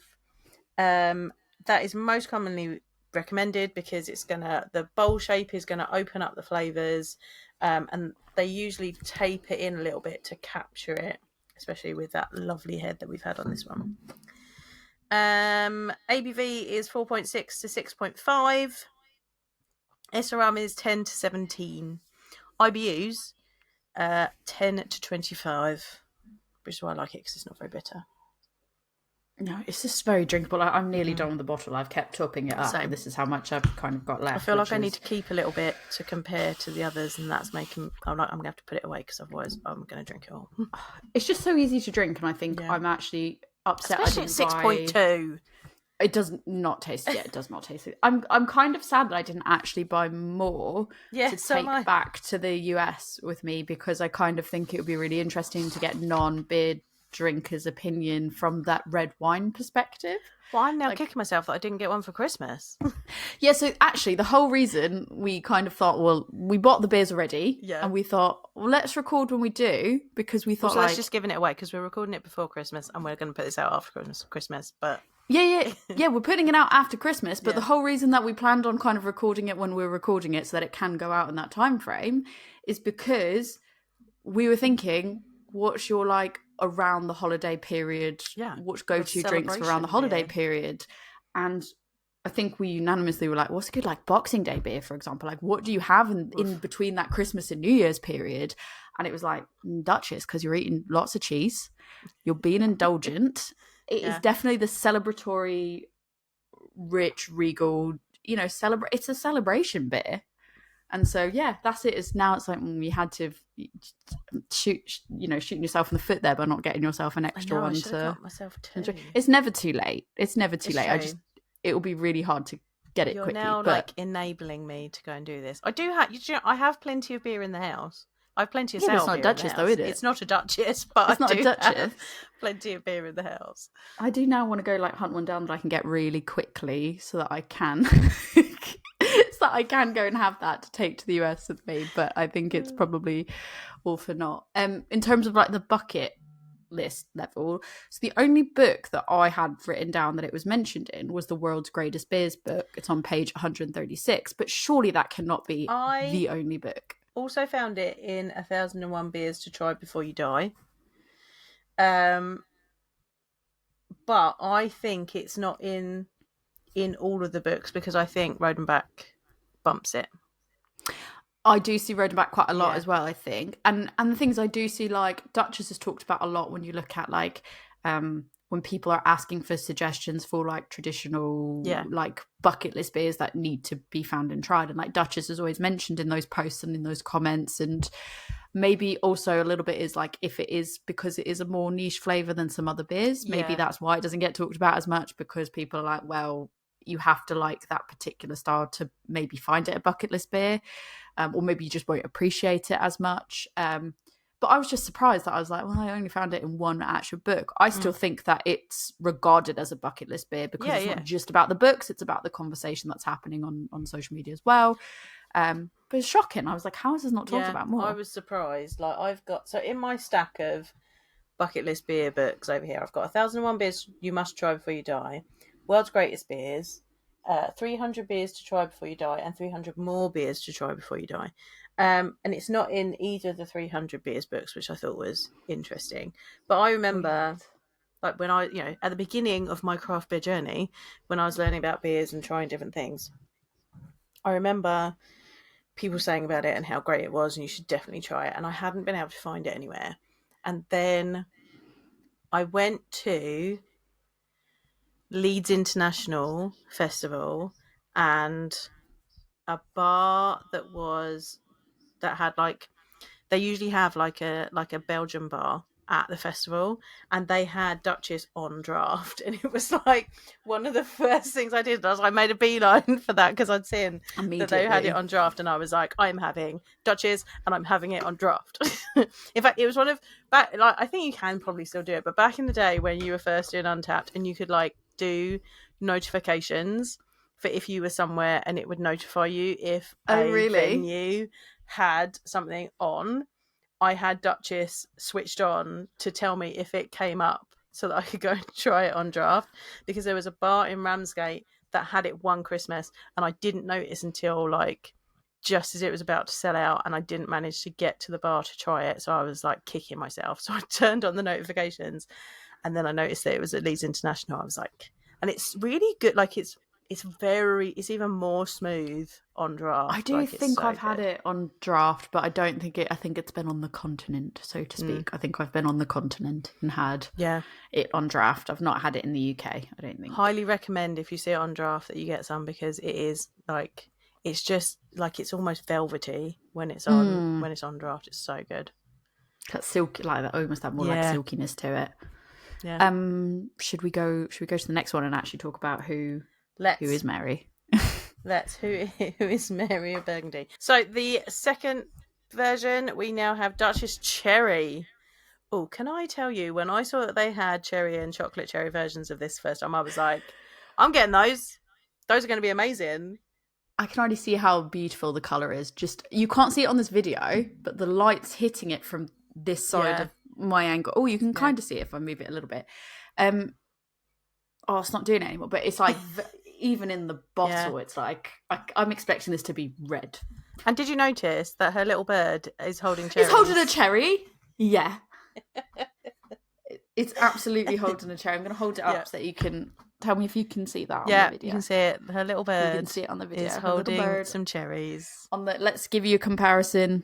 That is most commonly recommended because the bowl shape is gonna open up the flavours, and they usually tape it in a little bit to capture it, especially with that lovely head that we've had on this one. ABV is 4.6 to 6.5. SRM is 10 to 17. IBUs 10 to 25, which is why I like it, because it's not very bitter. No, it's just very drinkable. I'm nearly done with the bottle. I've kept topping it up, and this is how much I've kind of got left. I feel like I need to keep a little bit to compare to the others, and that's making... I'm going to have to put it away, because otherwise I'm going to drink it all. It's just so easy to drink, and I think I'm actually upset. Especially at 6.2. It does not taste it. Yeah, it does not taste it. I'm kind of sad that I didn't actually buy more to take back to the US with me, because I kind of think it would be really interesting to get non-beer drinker's opinion from that red wine perspective. Well, I'm now kicking myself that I didn't get one for Christmas. Yeah, so actually the whole reason we kind of thought, well, we bought the beers already, and we thought, well, let's record when we do, because we thought, let's just giving it away, because we're recording it before Christmas, and we're going to put this out after Christmas, but... Yeah, we're putting it out after Christmas, but the whole reason that we planned on kind of recording it when we're recording it so that it can go out in that time frame is because we were thinking, what's your, like, around the holiday period, what's go-to drinks for around the holiday period? And I think we unanimously were like, what's a good, like, Boxing Day beer, for example? Like, what do you have in between that Christmas and New Year's period? And it was like, Duchesse, because you're eating lots of cheese, you're being indulgent. It is definitely the celebratory, rich, regal, you know, it's a celebration beer. And so, yeah, that's it. Now it's like we had to shooting yourself in the foot there by not getting yourself an extra one to myself enjoy. It's never too late. It's never too late. It will be really hard to get it quickly. You're now like enabling me to go and do this. I do have. I have plenty of beer in the house. I have plenty of sour beer. It's not a Duchesse, though, is it? It's not a Duchesse, but it's not a Duchesse. Have plenty of beer in the house. I do now want to go like hunt one down that I can get really quickly, so that I can. So that I can go and have that to take to the US with me, but I think it's probably all for naught. In terms of like the bucket list level, so the only book that I had written down that it was mentioned in was the World's Greatest Beers book. It's on page 136, but surely that cannot be the only book. Also found it in 1001 Beers to Try Before You Die. But I think it's not in all of the books, because I think Rodenbach bumps it. I do see Rodenbach quite a lot as well, I think. And the things I do see, like, Duchesse has talked about a lot when you look at, like, when people are asking for suggestions for, like, traditional, like, bucket list beers that need to be found and tried. And, like, Duchesse is always mentioned in those posts and in those comments. And maybe also a little bit is, like, if it is because it is a more niche flavour than some other beers, maybe that's why it doesn't get talked about as much, because people are like, well, you have to like that particular style to maybe find it a bucket list beer, or maybe you just won't appreciate it as much. But I was just surprised that I was like, well, I only found it in one actual book. I still think that it's regarded as a bucket list beer, because it's not just about the books, it's about the conversation that's happening on social media as well. But it's shocking. I was like, how is this not talked about more? I was surprised. Like, I've got, so in my stack of bucket list beer books over here, I've got 1001 Beers You Must Try Before You Die, World's Greatest Beers, 300 Beers to Try Before You Die, and 300 More Beers to Try Before You Die. And it's not in either of the 300 Beers books, which I thought was interesting. But I remember, like, when I, at the beginning of my craft beer journey, when I was learning about beers and trying different things, I remember people saying about it and how great it was and you should definitely try it. And I hadn't been able to find it anywhere. And then I went to Leeds International Festival, and a bar that had, like, they usually have like a Belgian bar at the festival, and they had Duchesse on draft, and it was like one of the first things I did. I made a beeline for that, because I'd seen that they had it on draft, and I was like, I'm having Duchesse and I'm having it on draft. In fact, it was one of I think you can probably still do it, but back in the day when you were first doing Untapped, and you could like do notifications for if you were somewhere, and it would notify you if venue had something on. I had Duchesse switched on to tell me if it came up, so that I could go and try it on draft, because there was a bar in Ramsgate that had it one Christmas, and I didn't notice until like just as it was about to sell out, and I didn't manage to get to the bar to try it, so I was like kicking myself. So I turned on the notifications, and then I noticed that it was at Leeds International. I was like, and it's really good. Like, it's even more smooth on draft. I do think I've had it on draft, but I don't think I think it's been on the continent, so to speak. I think I've been on the continent and had it on draft. I've not had it in the UK, I don't think. Highly recommend, if you see it on draft, that you get some, because it is like, it's just like, it's almost velvety when it's on draft. It's so good. That silky, like that, almost that more like silkiness to it. Yeah. Should we go to the next one and actually talk about who is Mary? Who is Mary of Burgundy? So the second version, we now have Duchesse Cherry, Oh, can I tell you, when I saw that they had cherry and chocolate cherry versions of this first time, I was like, I'm getting those. Those are going to be amazing. I can already see how beautiful the colour is. Just, you can't see it on this video, but the light's hitting it from this side of my angle. Oh, you can kind of see it if I move it a little bit. Oh, it's not doing it anymore, but it's like, even in the bottle, it's like, I'm expecting this to be red. And did you notice that her little bird is holding cherries? It's holding a cherry. Yeah. It's absolutely holding a cherry. I'm going to hold it up so that you can tell me if you can see that on the video. You can see it. Her little bird. You can see it on the video. Is holding some cherries. Let's give you a comparison.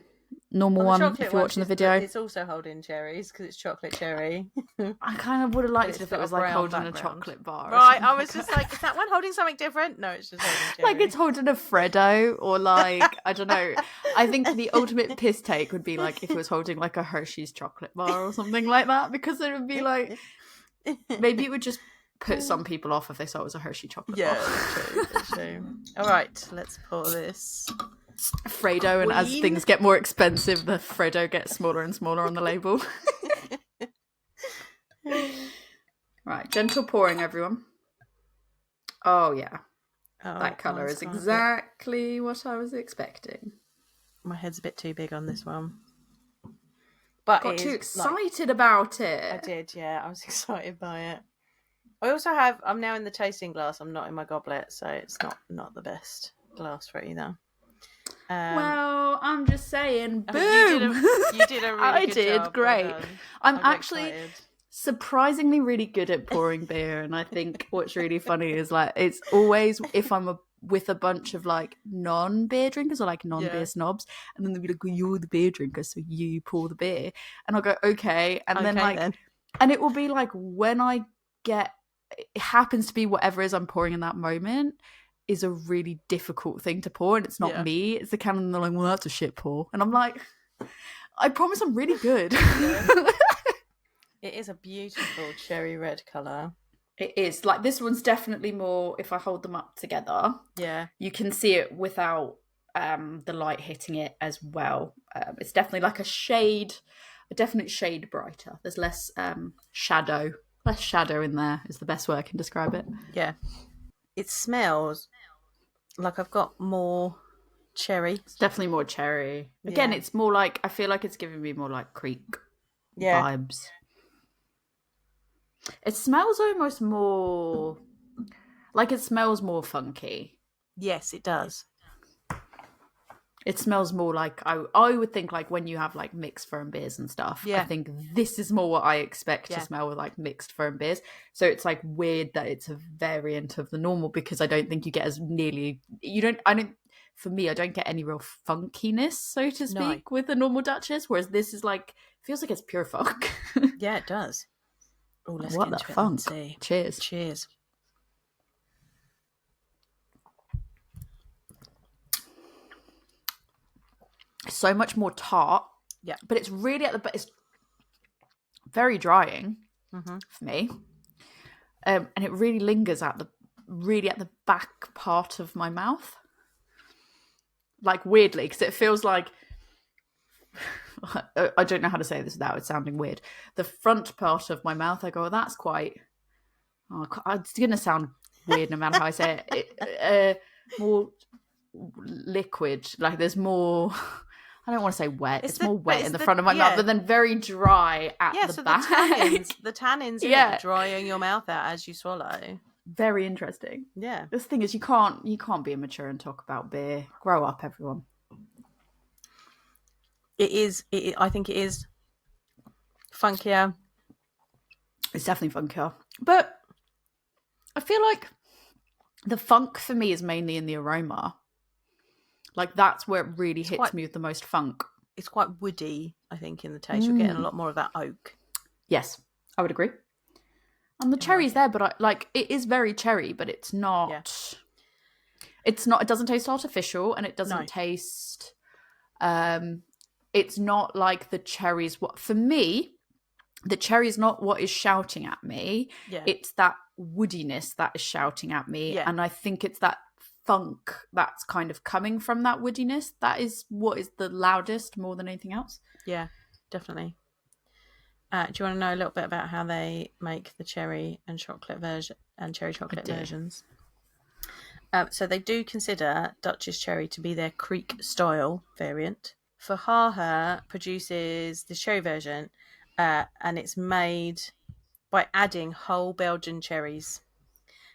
Normal one, if you're watching the video. It's also holding cherries because it's chocolate cherry. I kind of would have liked it if it was like holding a chocolate bar. Right, I was just like, is that one holding something different? No, it's just holding cherries. Like it's holding a Freddo or like, I don't know. I think the ultimate piss take would be like if it was holding like a Hershey's chocolate bar or something like that, because it would be like, maybe it would just put some people off if they saw it was a Hershey chocolate bar. Yeah, that's true. All right, let's pour this. Freddo, and as things get more expensive, the Freddo gets smaller and smaller on the label. Right, gentle pouring, everyone. Oh yeah, that colour is exactly what I was expecting. My head's a bit too big on this one, but got too excited about it. I did, yeah. I was excited by it. I also have. I'm now in the tasting glass. I'm not in my goblet, so it's not the best glass for it either. Well, I'm just saying, boom! You did a really I good did job. great. Well, I'm actually surprisingly really good at pouring beer, and I think what's really funny is like it's always if I'm with a bunch of like non-beer drinkers or like non-beer snobs, and then they'll be like, well, "You're the beer drinker, so you pour the beer," and I'll go, "Okay," and then and it will be like when I get it happens to be whatever it is I'm pouring in that moment is a really difficult thing to pour, and it's not me, it's the can, and they're like, well, that's a shit pour, and I'm like, I promise I'm really good. It is a beautiful cherry red colour. It is. Like, this one's definitely more, if I hold them up together, you can see it without the light hitting it as well. It's definitely like a definite shade brighter. There's less shadow. Less shadow in there is the best way I can describe it. Yeah. It smells like I've got more cherry. It's definitely more cherry. Again, it's more like, I feel like it's giving me more like creek vibes. It smells almost more, like it smells more funky. Yes, it does. It smells more like, I would think like when you have like mixed firm beers and stuff, I think this is more what I expect to smell with like mixed firm beers. So it's like weird that it's a variant of the normal, because I don't think you get as nearly, for me, I don't get any real funkiness, so to speak, with the normal Duchess, whereas this is like, feels like it's pure funk. Yeah, it does. Oh, let's what get the into funk? it and see. Cheers. Cheers. So much more tart, but it's really it's very drying for me, and it really lingers at the back part of my mouth, like weirdly, because it feels like I don't know how to say this without it sounding weird. The front part of my mouth, I go, oh, that's quite. Oh, it's gonna sound weird no matter how I say it. More liquid, like there's more. I don't want to say wet. It's more wet in the front of my mouth, but then very dry at the back. The tannins are drying your mouth out as you swallow. Very interesting. Yeah. This thing is, you can't be immature and talk about beer. Grow up, everyone. It is. I think it is funkier. It's definitely funkier, but I feel like the funk for me is mainly in the aroma. Like, that's where it really hits me with the most funk. It's quite woody, I think, in the taste. You're getting a lot more of that oak. Yes, I would agree. And the cherry's there, but it is very cherry, but it's not... Yeah. It's not... It doesn't taste artificial, and it doesn't taste... It's not like the cherries... For me, the cherry's not what is shouting at me. Yeah. It's that woodiness that is shouting at me. Yeah. And I think it's that funk that's kind of coming from that woodiness. That is what is the loudest more than anything else. Yeah, definitely. Do you want to know a little bit about how they make the cherry and chocolate version and cherry chocolate versions? So they do consider Duchess cherry to be their Creek style variant. Verhaeghe produces the cherry version, and it's made by adding whole Belgian cherries.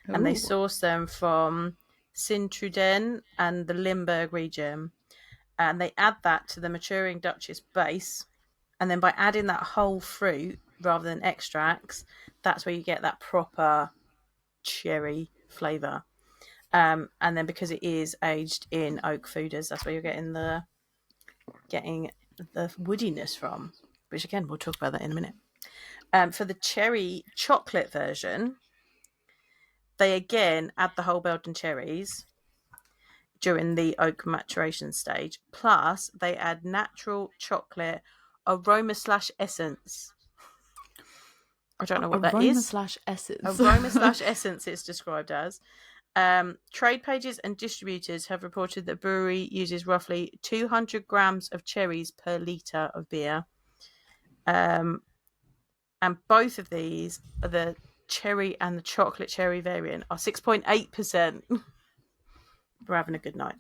Ooh. And they source them from Sint-Truiden and the Limburg region. And they add that to the maturing Duchess base. And then by adding that whole fruit rather than extracts, that's where you get that proper cherry flavour. And then because it is aged in oak foeders, that's where you're getting the woodiness from, which again, we'll talk about that in a minute. For the cherry chocolate version, they again add the whole Belgian cherries during the oak maturation stage. Plus, they add natural chocolate aroma/essence. I don't know what that is. Aroma/essence. Aroma/essence it's described as. Trade pages and distributors have reported that brewery uses roughly 200 grams of cherries per litre of beer. And both of these, the cherry and the chocolate cherry variant, are 6.8%. We're having a good night.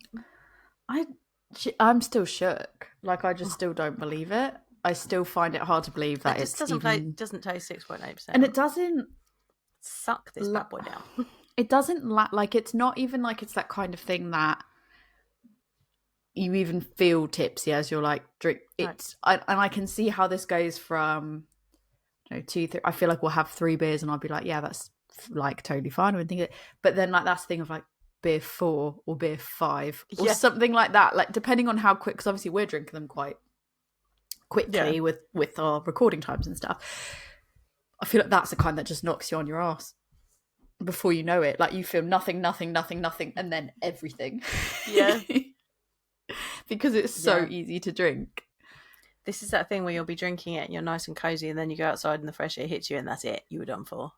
I'm still shook. Like, I just still don't believe it. I still find it hard to believe that it just doesn't taste 6.8%. And it doesn't suck this bad boy down. It doesn't like, it's not even like it's that kind of thing that you even feel tipsy as you're like drink. It's and I can see how this goes from 2, 3. I feel like we'll have 3 beers and I'll be like, yeah, that's like totally fine. But then like that's the thing of like beer 4 or beer 5 or something like that. Like depending on how quick, because obviously we're drinking them quite quickly with our recording times and stuff. I feel like that's the kind that just knocks you on your ass before you know it. Like you feel nothing, and then everything. Yeah. Because it's so easy to drink. This is that thing where you'll be drinking it and you're nice and cozy, and then you go outside and the fresh air hits you and that's it. You were done for.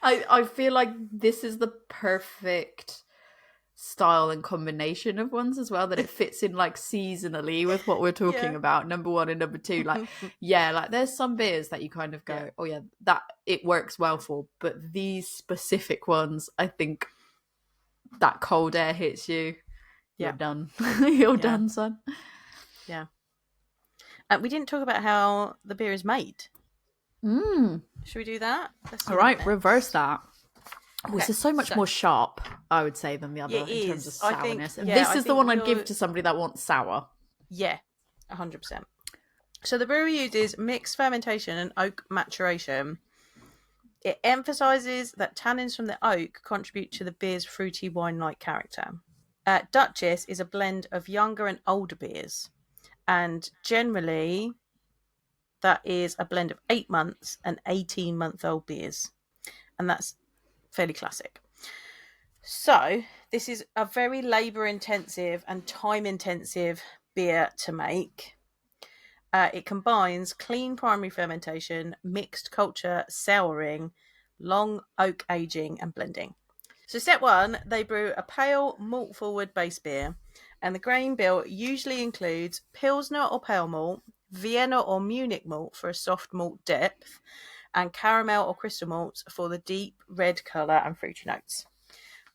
I feel like this is the perfect style and combination of ones as well, that it fits in like seasonally with what we're talking about, number 1 and number 2. Like like there's some beers that you kind of go oh yeah, that it works well for, but these specific ones, I think that cold air hits you, you're done. You're done, son. We didn't talk about how the beer is made. Should we do that? All right, reverse that. Okay. This is so much more sharp, I would say, than the other in terms of sourness. This is the one I'd give to somebody that wants sour. Yeah, 100%. So the brewery uses mixed fermentation and oak maturation. It emphasises that tannins from the oak contribute to the beer's fruity wine-like character. Duchess is a blend of younger and older beers. And generally, that is a blend of 8 months and 18-month-old beers. And that's fairly classic. So this is a very labour-intensive and time-intensive beer to make. It combines clean primary fermentation, mixed culture, souring, long oak aging and blending. So step 1, they brew a pale malt-forward base beer, and the grain bill usually includes Pilsner or pale malt, Vienna or Munich malt for a soft malt depth, and caramel or crystal malts for the deep red colour and fruity notes.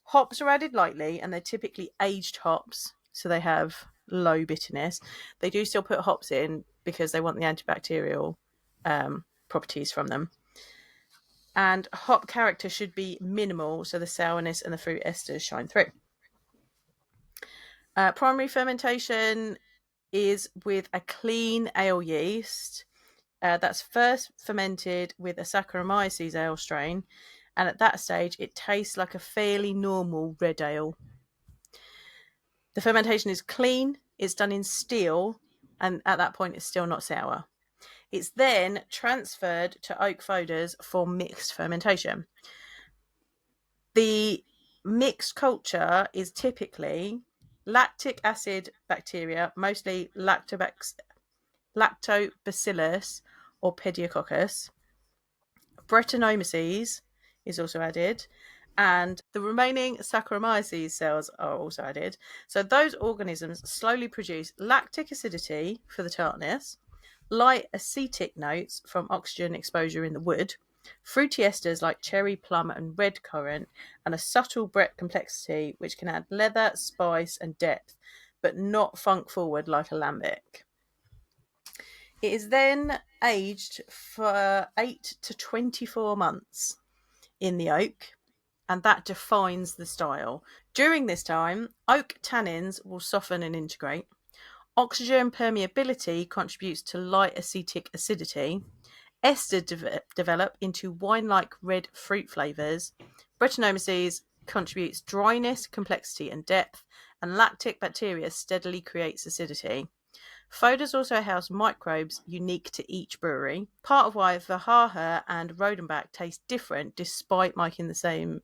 Hops are added lightly, and they're typically aged hops, so they have low bitterness. They do still put hops in because they want the antibacterial properties from them. And hop character should be minimal, so the sourness and the fruit esters shine through. Primary fermentation is with a clean ale yeast that's first fermented with a Saccharomyces ale strain, and at that stage it tastes like a fairly normal red ale. The fermentation is clean, it's done in steel, and at that point it's still not sour. It's then transferred to oak foeders for mixed fermentation. The mixed culture is typically lactic acid bacteria, mostly lactobacillus or pediococcus. Brettanomyces is also added, and the remaining Saccharomyces cells are also added. So those organisms slowly produce lactic acidity for the tartness, light acetic notes from oxygen exposure in the wood, fruity esters like cherry, plum, and red currant, and a subtle Brett complexity which can add leather, spice, and depth, but not funk forward like a lambic. It is then aged for 8 to 24 months in the oak, and that defines the style. During this time, oak tannins will soften and integrate. Oxygen permeability contributes to light acetic acidity. Esters develop into wine-like red fruit flavours. Brettanomyces contributes dryness, complexity, and depth, and lactic bacteria steadily creates acidity. Foeders also house microbes unique to each brewery, part of why Verhaeghe and Rodenbach taste different despite making the same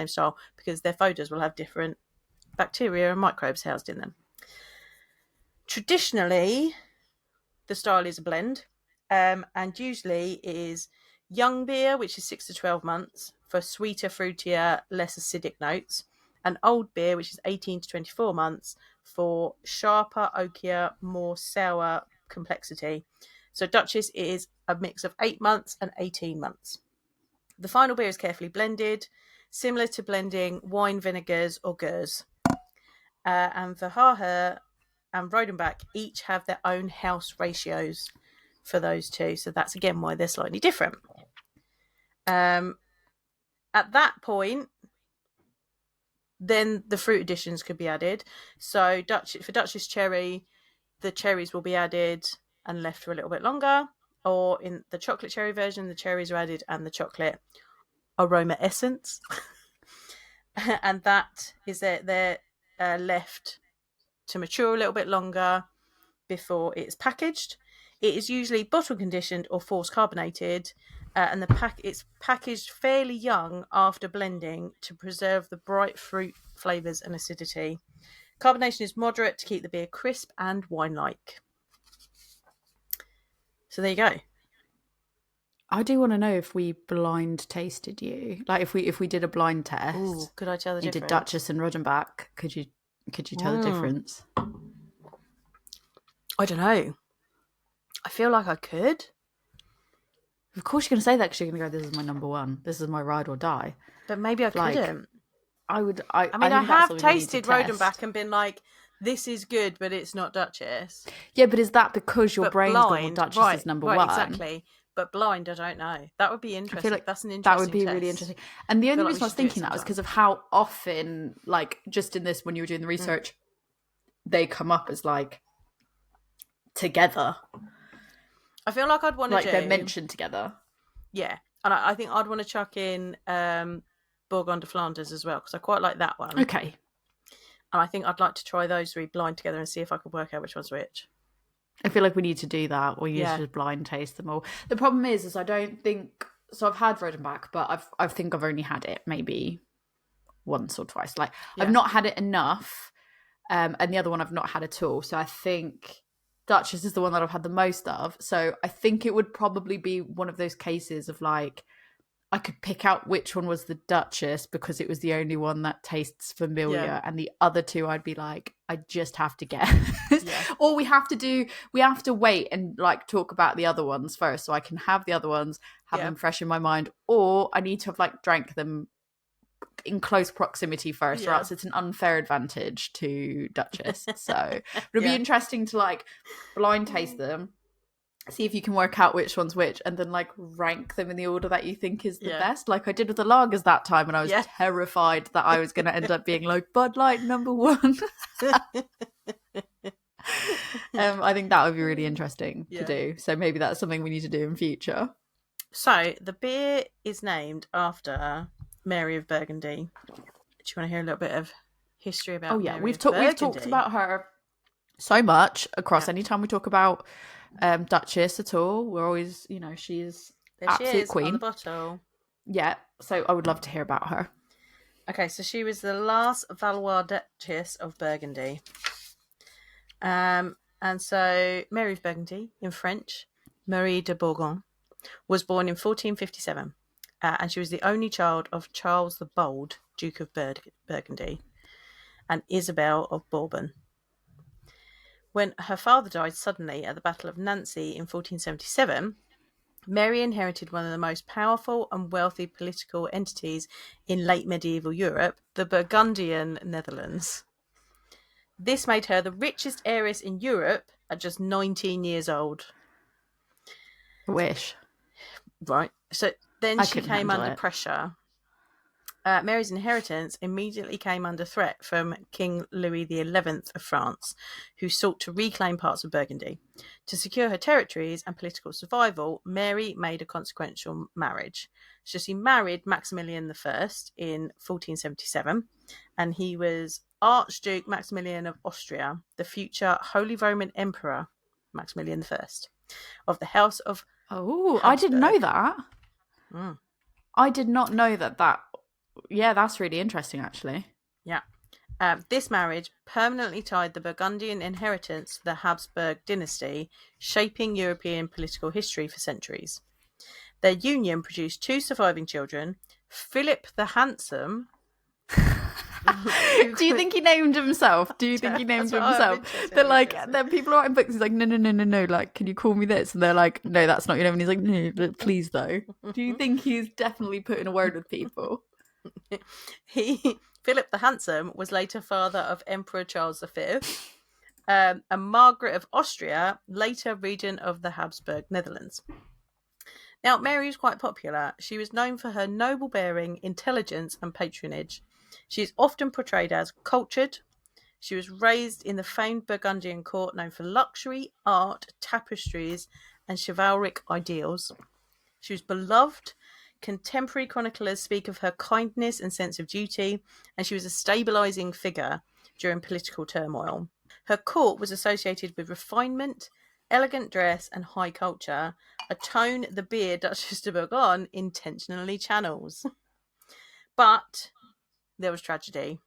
style, because their foeders will have different bacteria and microbes housed in them. Traditionally, the style is a blend, and usually it is young beer, which is 6 to 12 months, for sweeter, fruitier, less acidic notes, and old beer, which is 18 to 24 months, for sharper, oakier, more sour complexity. So Duchess is a mix of 8 months and 18 months. The final beer is carefully blended, similar to blending wine vinegars or gurs. And Verhaeghe and Rodenbach each have their own house ratios for those two. So that's again why they're slightly different. At that point, then the fruit additions could be added. So for Duchess cherry, the cherries will be added and left for a little bit longer. Or in the chocolate cherry version, the cherries are added and the chocolate aroma essence. And that is they're left to mature a little bit longer before it's packaged. It is usually bottle conditioned or force carbonated, and it's packaged fairly young after blending to preserve the bright fruit flavours and acidity. Carbonation is moderate to keep the beer crisp and wine-like. So there you go. I do want to know if we blind tasted you, like if we did a blind test. Ooh, could I tell the difference? You did Duchess and Rodenbach. Could you tell the difference? I don't know. I feel like I could. Of course you're going to say that because you're going to go, this is my number one. This is my ride or die. But maybe I couldn't. I would. I have tasted Rodenbach and been like, this is good, but it's not Duchess. Yeah, but is that because your brain's gone, well, Duchess is number one? Exactly. But blind, I don't know. That would be interesting. I feel like that's an interesting that would be test. Really interesting. And the only reason I was thinking that was because of how often, like, just in this, when you were doing the research, they come up as, like, together. I feel like I'd want to like they're mentioned together. Yeah. And I think I'd want to chuck in Bourgogne de Flanders as well, because I quite like that one. Okay. And I think I'd like to try those three blind together and see if I could work out which one's which. I feel like we need to do that. We need to just blind taste them all. The problem is I don't think... So I've had Rodenbach, but I think I've only had it maybe once or twice. Like, I've not had it enough, and the other one I've not had at all. So I think Duchess is the one that I've had the most of. So I think it would probably be one of those cases of, like, I could pick out which one was the Duchess because it was the only one that tastes familiar, and the other two I'd be like, I just have to guess. Or we have to wait and, like, talk about the other ones first so I can have the other ones, have them fresh in my mind, or I need to have, like, drank them in close proximity first, or else it's an unfair advantage to Duchess. So it'll be interesting to, like, blind taste them, see if you can work out which one's which, and then, like, rank them in the order that you think is the best, like I did with the lagers that time, and I was terrified that I was going to end up being like Bud Light number one. I think that would be really interesting to do, so maybe that's something we need to do in future. So the beer is named after Mary of Burgundy. Do you want to hear a little bit of history about Mary we've talked about her so much across any time we talk about Duchess at all. We're always, she's absolute queen on the bottle. Yeah, so I would love to hear about her. Okay, so she was the last Valois Duchess of Burgundy. And so Mary of Burgundy, in French, Marie de Bourgogne, was born in 1457. And she was the only child of Charles the Bold, Duke of Burgundy, and Isabel of Bourbon. When her father died suddenly at the Battle of Nancy in 1477, Mary inherited one of the most powerful and wealthy political entities in late medieval Europe, the Burgundian Netherlands. This made her the richest heiress in Europe at just 19 years old. I wish. Right. So then she came under it. pressure. Mary's inheritance immediately came under threat from King Louis XI of France, who sought to reclaim parts of Burgundy. To secure her territories and political survival, Mary made a consequential marriage. So she married Maximilian I in 1477, and he was Archduke Maximilian of Austria, the future Holy Roman Emperor Maximilian I, of the House of Oh, Habsburg. I didn't know that. Mm. I did not know that. Yeah, that's really interesting, actually. Yeah. This marriage permanently tied the Burgundian inheritance to the Habsburg dynasty, shaping European political history for centuries. Their union produced 2 surviving children, Philip the Handsome. Do you think he named himself? They're like, then people are writing books. He's like, no. Like, can you call me this? And they're like, no, that's not your name. And he's like, no, but please though. Do you think he's definitely putting a word with people? Philip the Handsome was later father of Emperor Charles V, and Margaret of Austria, later regent of the Habsburg Netherlands. Now, Mary was quite popular. She was known for her noble bearing, intelligence, and patronage. She is often portrayed as cultured. She was raised in the famed Burgundian court known for luxury, art, tapestries, and chivalric ideals. She was beloved. Contemporary chroniclers speak of her kindness and sense of duty, and she was a stabilising figure during political turmoil. Her court was associated with refinement, elegant dress, and high culture, a tone the beer Duchesse de Bourgogne intentionally channels. But there was tragedy.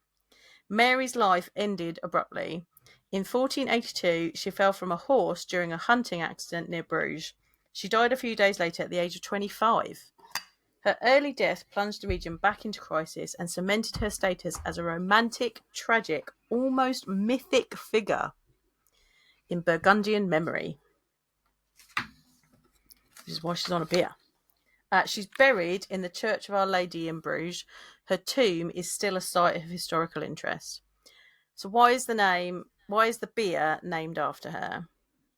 Mary's life ended abruptly. In 1482, she fell from a horse during a hunting accident near Bruges. She died a few days later at the age of 25. Her early death plunged the region back into crisis and cemented her status as a romantic, tragic, almost mythic figure in Burgundian memory. Which is why she's on a beer. She's buried in the Church of Our Lady in Bruges. Her tomb is still a site of historical interest. So why is the beer named after her?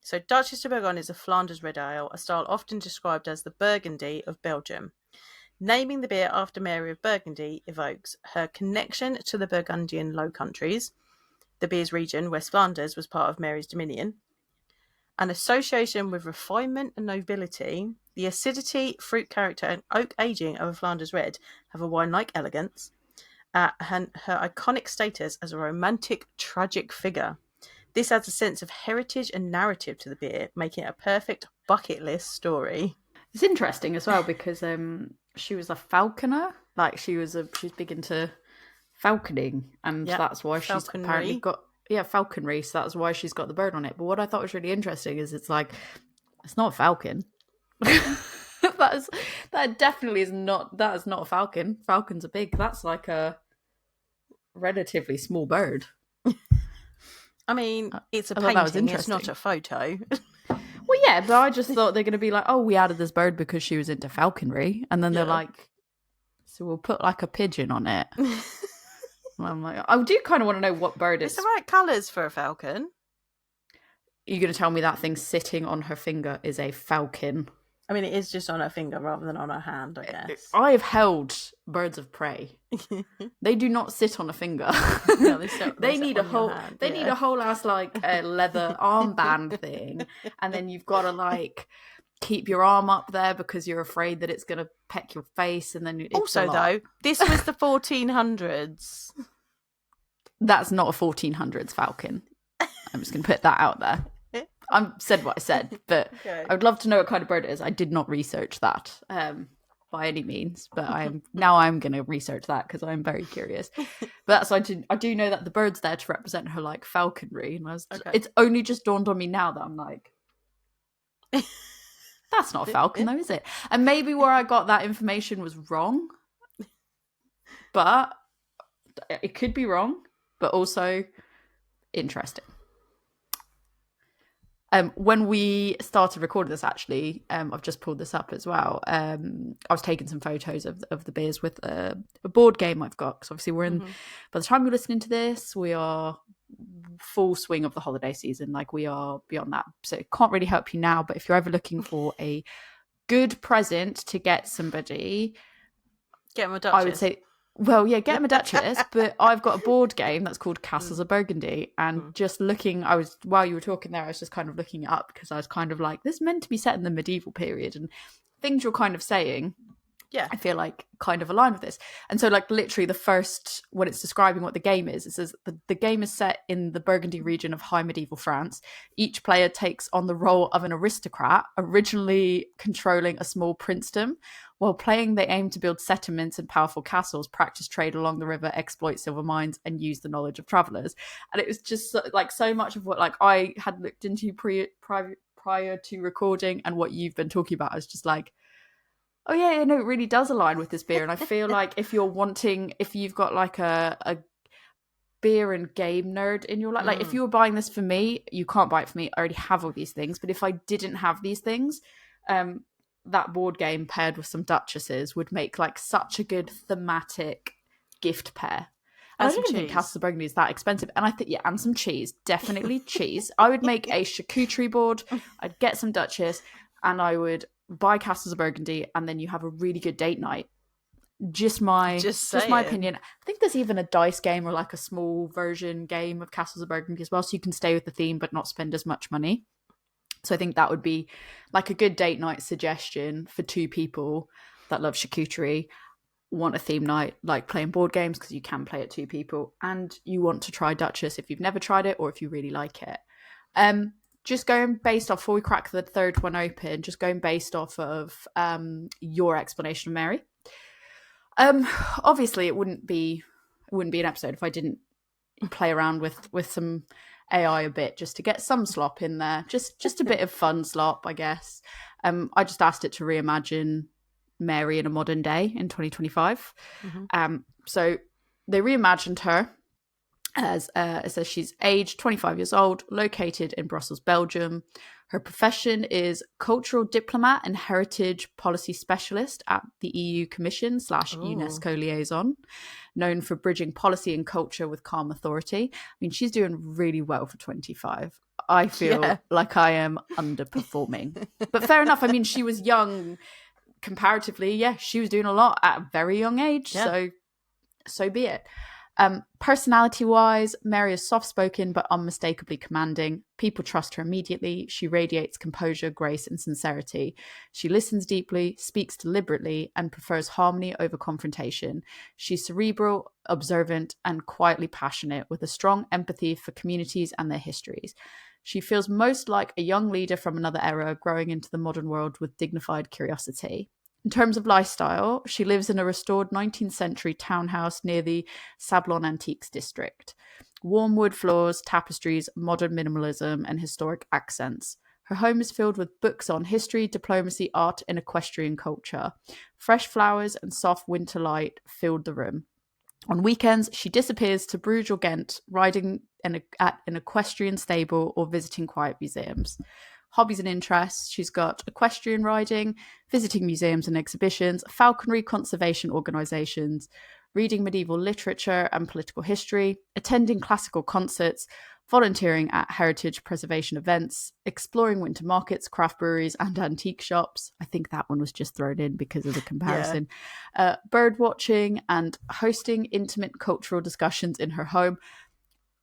So Duchesse de Bourgogne is a Flanders Red ale, a style often described as the Burgundy of Belgium. Naming the beer after Mary of Burgundy evokes her connection to the Burgundian Low Countries. The beer's region, West Flanders, was part of Mary's dominion. An association with refinement and nobility, the acidity, fruit character, and oak aging of a Flanders Red have a wine-like elegance, and her iconic status as a romantic, tragic figure. This adds a sense of heritage and narrative to the beer, making it a perfect bucket list story. It's interesting as well because she was a falconer. Like she's big into falconing, and that's why she's apparently got falconry. So that's why she's got the bird on it. But what I thought was really interesting is it's like it's not a falcon. that definitely is not. That is not a falcon. Falcons are big. That's like a relatively small bird. I mean, it's a painting. It's not a photo. Well, yeah, but I just thought they're going to be like, oh, we added this bird because she was into falconry. And then they're like, so we'll put like a pigeon on it. And I'm like, I do kind of want to know what bird it's the right colours for a falcon. You're going to tell me that thing sitting on her finger is a falcon? I mean, it is just on her finger rather than on her hand, I guess. I have held birds of prey. They do not sit on a finger. No, they need a whole. They need a whole ass like leather armband thing, and then you've got to like keep your arm up there because you're afraid that it's going to peck your face, and then it's also though this was the 1400s. That's not a 1400s falcon. I'm just going to put that out there. I said what I said, but okay. I would love to know what kind of bird it is. I did not research that by any means, but I'm going to research that because I'm very curious. But I do know that the bird's there to represent her like falconry, and it's only just dawned on me now that I'm like, that's not a falcon though, is it? And maybe where I got that information was wrong, but it could be wrong, but also interesting. When we started recording this, actually, I've just pulled this up as well. I was taking some photos of the beers with a board game I've got, because obviously we're in. By the time you're listening to this, we are full swing of the holiday season. Like, we are beyond that, so it can't really help you now. But if you're ever looking for a good present to get somebody, get them a Duchesse. I would say, well, yeah, get them a Duchesse. But I've got a board game that's called Castles of Burgundy, and just looking, while you were talking there, I was just kind of looking it up, because I was kind of like, this is meant to be set in the medieval period, and things you're kind of saying, yeah, I feel like kind of align with this. And so, like, literally the first, when it's describing what the game is, it says the game is set in the Burgundy region of high medieval France. Each player takes on the role of an aristocrat, originally controlling a small princedom. While playing, they aim to build settlements and powerful castles, practice trade along the river, exploit silver mines, and use the knowledge of travelers. And it was just like so much of what, like, I had looked into prior to recording, and what you've been talking about. I was just like, oh yeah, no, it really does align with this beer. And I feel like if you've got like a beer and game nerd in your life, like if you were buying this for me, you can't buy it for me. I already have all these things. But if I didn't have these things, that board game paired with some Duchesses would make like such a good thematic gift pair. And I don't even think Castles of Burgundy is that expensive. And I think, yeah, and some cheese, definitely cheese. I would make a charcuterie board. I'd get some Duchesse, and I would buy Castles of Burgundy, and then you have a really good date night. Just my opinion. I think there's even a dice game, or like a small version game of Castles of Burgundy as well, so you can stay with the theme but not spend as much money. So I think that would be like a good date night suggestion for two people that love charcuterie, want a theme night, like playing board games, because you can play it two people, and you want to try Duchesse if you've never tried it, or if you really like it. Just going based off, before we crack the third one open, just going based off of your explanation of Mary. Obviously it wouldn't be an episode if I didn't play around with some AI a bit, just to get some slop in there, just a bit of fun slop, I guess. I just asked it to reimagine Mary in a modern day in 2025. So they reimagined her as it says she's aged 25 years old, located in Brussels, Belgium. Her profession is cultural diplomat and heritage policy specialist at the EU Commission / UNESCO liaison, known for bridging policy and culture with calm authority. I mean, she's doing really well for 25. I feel like I am underperforming. But fair enough. I mean, she was young comparatively. Yeah, she was doing a lot at a very young age. Yeah. So be it. Personality-wise, Mary is soft-spoken but unmistakably commanding. People trust her immediately. She radiates composure, grace, and sincerity. She listens deeply, speaks deliberately, and prefers harmony over confrontation. She's cerebral, observant, and quietly passionate, with a strong empathy for communities and their histories. She feels most like a young leader from another era, growing into the modern world with dignified curiosity. In terms of lifestyle, she lives in a restored 19th century townhouse near the Sablon Antiques district. Warm wood floors, tapestries, modern minimalism, and historic accents. Her home is filled with books on history, diplomacy, art, and equestrian culture. Fresh flowers and soft winter light filled the room. On weekends, she disappears to Bruges or Ghent, riding at an equestrian stable or visiting quiet museums. Hobbies and interests, she's got equestrian riding, visiting museums and exhibitions, falconry conservation organisations, reading medieval literature and political history, attending classical concerts, volunteering at heritage preservation events, exploring winter markets, craft breweries and antique shops. I think that one was just thrown in because of the comparison. Bird watching and hosting intimate cultural discussions in her home.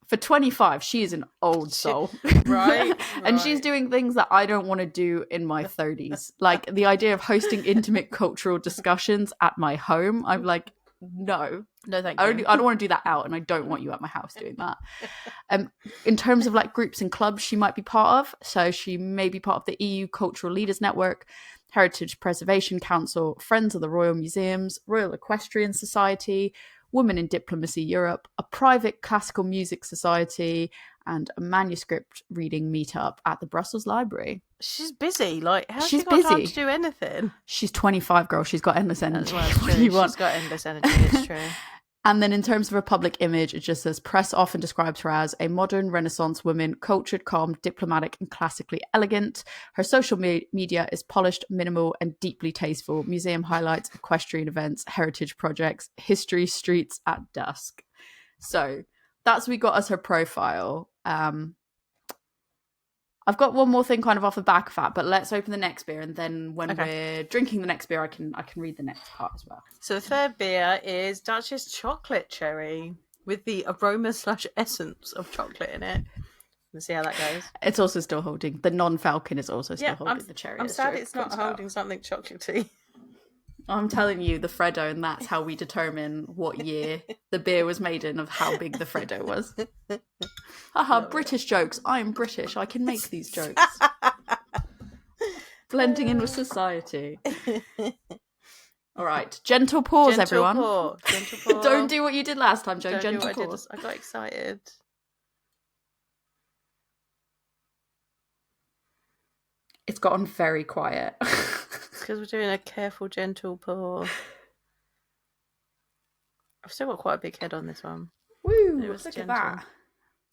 For 25, she is an old soul. Right. And she's doing things that I don't want to do in my 30s. Like the idea of hosting intimate cultural discussions at my home. I'm like, no. No, thank you. I don't want to do that out, and I don't want you at my house doing that. In terms of like groups and clubs she might be part of, so she may be part of the EU Cultural Leaders Network, Heritage Preservation Council, Friends of the Royal Museums, Royal Equestrian Society, Women in Diplomacy Europe, a private classical music society, and a manuscript reading meetup at the Brussels Library. She's busy. Like, how's she got time to do anything? She's 25, girl. She's got endless energy. Well, it's true. She's got endless energy. It's true. And then in terms of her public image, it just says press often describes her as a modern Renaissance woman, cultured, calm, diplomatic, and classically elegant. Her social media is polished, minimal, and deeply tasteful. Museum highlights, equestrian events, heritage projects, history streets at dusk. So that's what we got as her profile. I've got one more thing kind of off the back of that, but let's open the next beer, and then when we're drinking the next beer, I can read the next part as well. So the third beer is Duchess Chocolate Cherry with the aroma / essence of chocolate in it. Let's see how that goes. It's also still holding the non-Falcon is also still holding the cherry. I'm sad it's not holding something chocolatey. I'm telling you, the Freddo, and that's how we determine what year the beer was made in, of how big the Freddo was. Haha, British jokes. I'm British. I can make these jokes. Blending in with society. All right. Gentle pause, everyone. Gentle pour. Don't do what you did last time, Joe. Gentle pause. I got excited. It's gotten very quiet. Because we're doing a careful, gentle pour. I've still got quite a big head on this one. Woo! Look at that.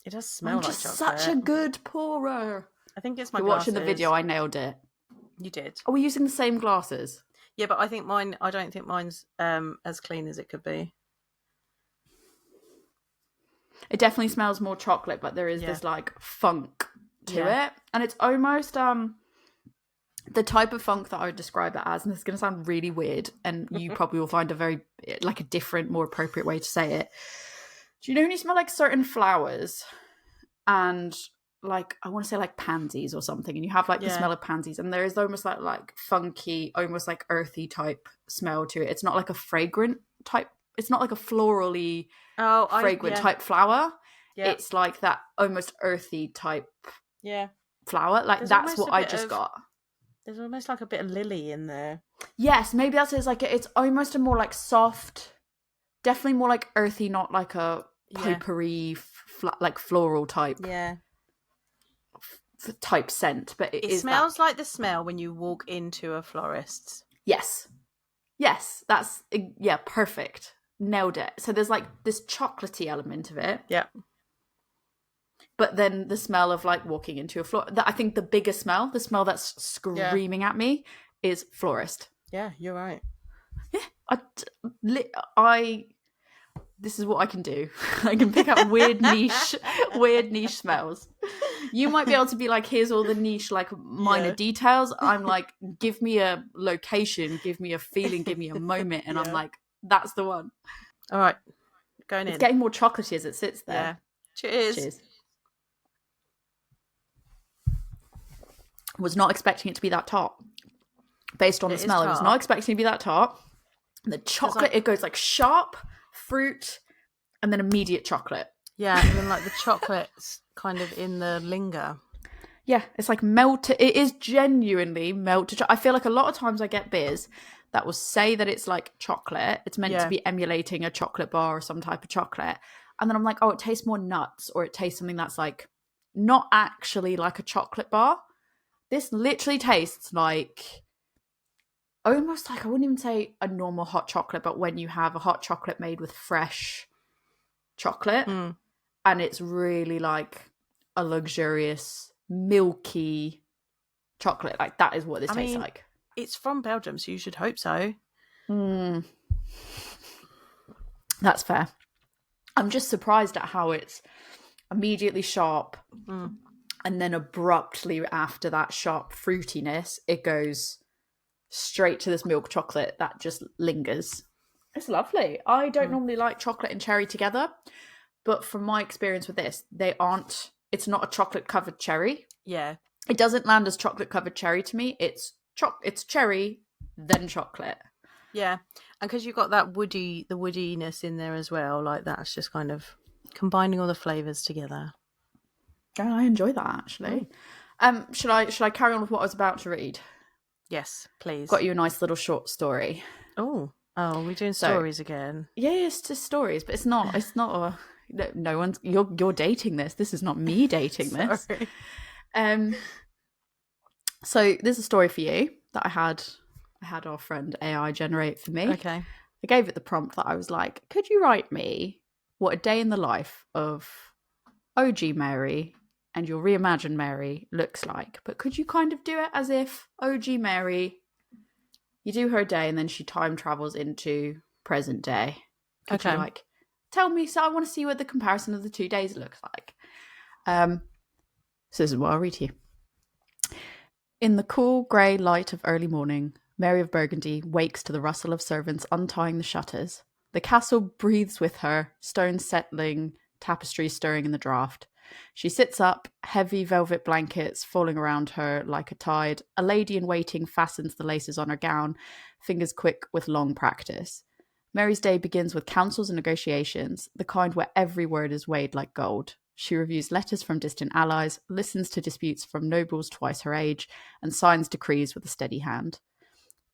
It does smell like chocolate. Such a good pourer. I think it's my glasses. Watching the video, I nailed it. You did. Are we using the same glasses? Yeah, but I don't think mine's as clean as it could be. It definitely smells more chocolate, but there is this like funk to it, and it's almost the type of funk that I would describe it as, and this is going to sound really weird, and you probably will find a different, more appropriate way to say it. Do you know when you smell like certain flowers, and like, I want to say like pansies or something, and you have like the smell of pansies, and there is almost like funky, almost like earthy type smell to it. It's not like a fragrant type, it's not like a florally fragrant type flower. Yeah. It's like that almost earthy type flower. Like that's what I just got. There's almost like a bit of lily in there. Yes, maybe that's it. It's like it's almost a more like soft, definitely more like earthy, not like a potpourri, like floral type. Yeah. Type scent, but it smells like the smell when you walk into a florist's. Yes, that's perfect. Nailed it. So there's like this chocolatey element of it. Yeah. But then the smell of like walking into a I think the biggest smell, the smell that's screaming at me, is florist. Yeah, you're right. Yeah, this is what I can do. I can pick up weird niche smells. You might be able to be like, here's all the niche, like minor details. I'm like, give me a location, give me a feeling, give me a moment, and I'm like, that's the one. All right, going in. It's getting more chocolatey as it sits there. Yeah. Cheers. Was not expecting it to be that tart. Based on the smell, I was not expecting it to be that tart. The chocolate, it goes like sharp fruit and then immediate chocolate. Yeah, and then like the chocolate's kind of in the linger. Yeah, it's like melted. It is genuinely melted. I feel like a lot of times I get beers that will say that it's like chocolate. It's meant to be emulating a chocolate bar or some type of chocolate. And then I'm like, oh, it tastes more nuts, or it tastes something that's like not actually like a chocolate bar. This literally tastes like almost like, I wouldn't even say a normal hot chocolate, but when you have a hot chocolate made with fresh chocolate, and it's really like a luxurious, milky chocolate. Like that is what this tastes like. It's from Belgium, so you should hope so. That's fair. I'm just surprised at how it's immediately sharp, and then abruptly after that sharp fruitiness, it goes straight to this milk chocolate that just lingers. It's lovely. I don't normally like chocolate and cherry together, but from my experience with this, it's not a chocolate covered cherry. Yeah. It doesn't land as chocolate covered cherry to me. It's cherry, then chocolate. Yeah. And because you've got that the woodiness in there as well, like that's just kind of combining all the flavours together. Yeah, I enjoy that actually. Should I carry on with what I was about to read? Yes, please. Got you a nice little short story. Oh, we're doing stories again. Yeah, it's just stories, but it's not no one's you're dating this. This is not me dating this. So there's a story for you that I had our friend AI generate for me. Okay. I gave it the prompt that I was like, could you write me what a day in the life of OG Mary and your reimagined Mary looks like? But could you kind of do it as if OG Mary, you do her day and then she time travels into present day? Could you like tell me? So I want to see what the comparison of the 2 days looks like. So this is what I'll read to you. In the cool grey light of early morning, Mary of Burgundy wakes to the rustle of servants untying the shutters. The castle breathes with her, stones settling, tapestries stirring in the draught. She sits up, heavy velvet blankets falling around her like a tide. A lady in waiting fastens the laces on her gown, fingers quick with long practice. Mary's day begins with councils and negotiations, the kind where every word is weighed like gold. She reviews letters from distant allies, listens to disputes from nobles twice her age, and signs decrees with a steady hand.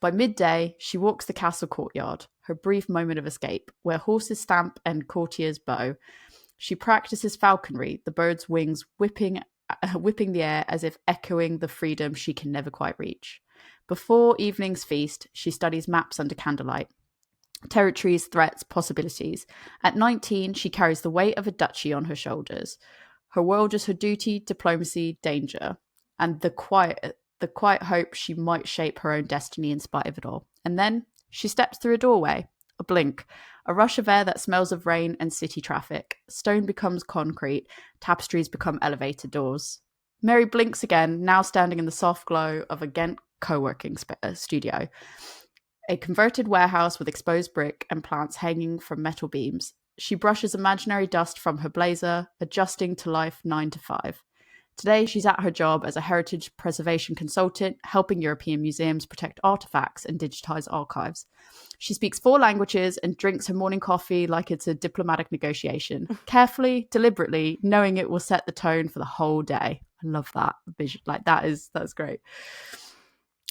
By midday, she walks the castle courtyard, her brief moment of escape, where horses stamp and courtiers bow. She practices falconry, the bird's wings whipping the air as if echoing the freedom she can never quite reach. Before evening's feast, she studies maps under candlelight. Territories, threats, possibilities. At 19, she carries the weight of a duchy on her shoulders. Her world is her duty, diplomacy, danger, and the quiet hope she might shape her own destiny in spite of it all. And then she steps through a doorway, a blink, a rush of air that smells of rain and city traffic. Stone becomes concrete, tapestries become elevator doors. Mary blinks again, now standing in the soft glow of a Ghent co-working studio. A converted warehouse with exposed brick and plants hanging from metal beams. She brushes imaginary dust from her blazer, adjusting to life 9 to 5. Today, she's at her job as a heritage preservation consultant, helping European museums protect artifacts and digitize archives. She speaks 4 languages and drinks her morning coffee like it's a diplomatic negotiation, carefully, deliberately, knowing it will set the tone for the whole day. I love that vision. Like that's great.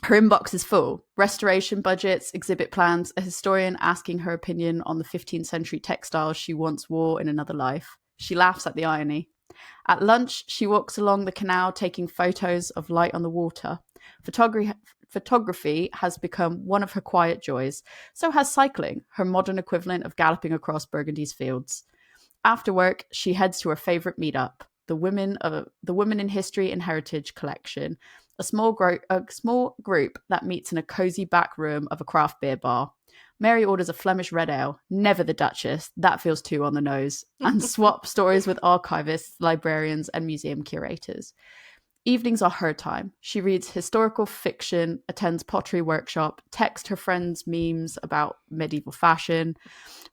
Her inbox is full. Restoration budgets, exhibit plans, a historian asking her opinion on the 15th century textiles she once wore in another life. She laughs at the irony. At lunch, she walks along the canal taking photos of light on the water. Photography has become one of her quiet joys. So has cycling, her modern equivalent of galloping across Burgundy's fields. After work, she heads to her favourite meetup, the Women in History and Heritage collection, a small group that meets in a cosy back room of a craft beer bar. Mary orders a Flemish Red ale, never the Duchess, that feels too on the nose, and swap stories with archivists, librarians, and museum curators. Evenings are her time. She reads historical fiction, attends pottery workshop, texts her friends memes about medieval fashion.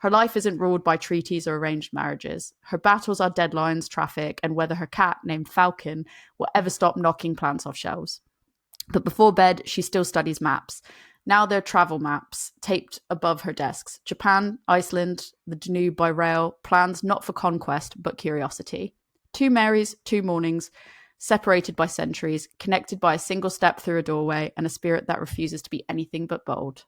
Her life isn't ruled by treaties or arranged marriages. Her battles are deadlines, traffic, and whether her cat, named Falcon, will ever stop knocking plants off shelves. But before bed, she still studies maps. Now they're travel maps, taped above her desks. Japan, Iceland, the Danube by rail, plans not for conquest, but curiosity. 2 Marys, 2 mornings, separated by centuries, connected by a single step through a doorway, and a spirit that refuses to be anything but bold.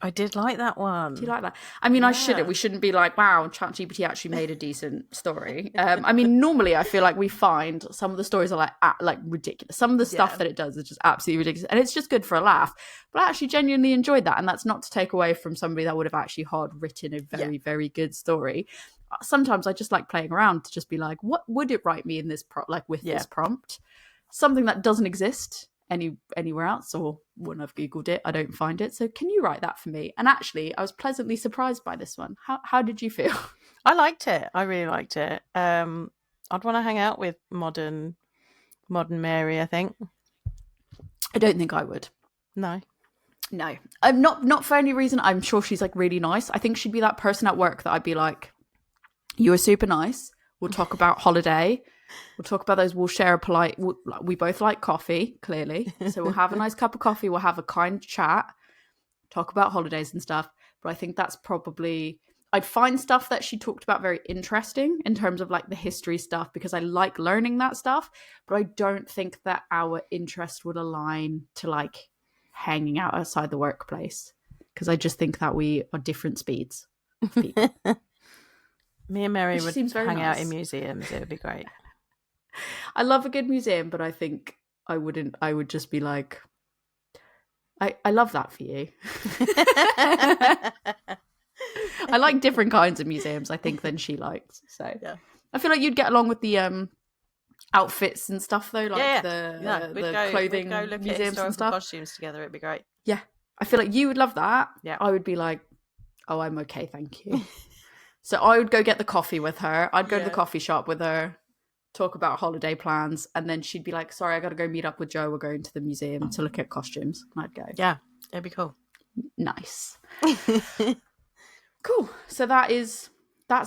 I did like that one. Do you like that? I mean, yeah. We shouldn't be like, wow, ChatGPT actually made a decent story. I mean, normally I feel like we find some of the stories are like ridiculous. Some of the stuff that it does is just absolutely ridiculous. And it's just good for a laugh. But I actually genuinely enjoyed that. And that's not to take away from somebody that would have actually hard written a very, very good story. Sometimes I just like playing around to just be like, what would it write me in this this prompt? Something that doesn't exist anywhere else, or when I've Googled it, I don't find it. So can you write that for me? And actually, I was pleasantly surprised by this one. How did you feel? I liked it. I really liked it. I'd want to hang out with modern Mary, I think. I don't think I would. No. I'm not for any reason. I'm sure she's like really nice. I think she'd be that person at work that I'd be like, you are super nice. We'll talk about holiday. We'll talk about those. We'll share a polite. We both like coffee, clearly. So we'll have a nice cup of coffee. We'll have a kind chat. Talk about holidays and stuff. But I think that's probably. I'd find stuff that she talked about very interesting in terms of like the history stuff, because I like learning that stuff. But I don't think that our interest would align to like hanging out outside the workplace, because I just think that we are different speeds. Me and Mary would hang out in museums. It would be great. I love a good museum, but I think I wouldn't. I would just be like, I love that for you. I like different kinds of museums, I think, than she likes. So yeah. I feel like you'd get along with the outfits and stuff, though, like the clothing we'd go look museums at historical and stuff. costumes together. It'd be great. Yeah, I feel like you would love that. Yeah, I would be like, oh, I'm okay, thank you. So I would go get the coffee with her. I'd go to the coffee shop with her, talk about holiday plans, and then she'd be like, sorry, I got to go meet up with Joe. We're going to the museum to look at costumes. And I'd go. Yeah, it'd be cool. Nice. Cool. So that's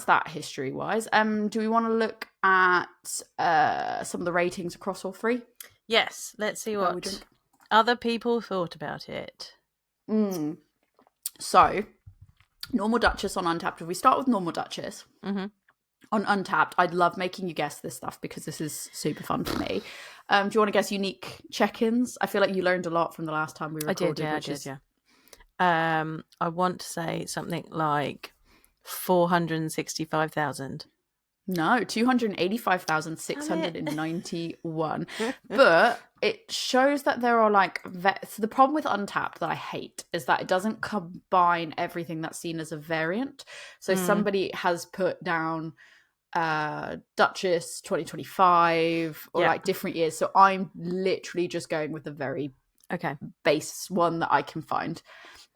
that history wise. Do we want to look at some of the ratings across all three? Yes. Let's see what other people thought about it. So, normal Duchess on Untapped. If we start with normal Duchess on Untapped, I'd love making you guess this stuff because this is super fun for me. Do you want to guess unique check-ins? I feel like you learned a lot from the last time we recorded. I did. I want to say something like 465,000. No, 285,691. But it shows that there are like so the problem with Untapped that I hate is that it doesn't combine everything that's seen as a variant. So somebody has put down Duchess 2025 or like different years. So I'm literally just going with the very base one that I can find.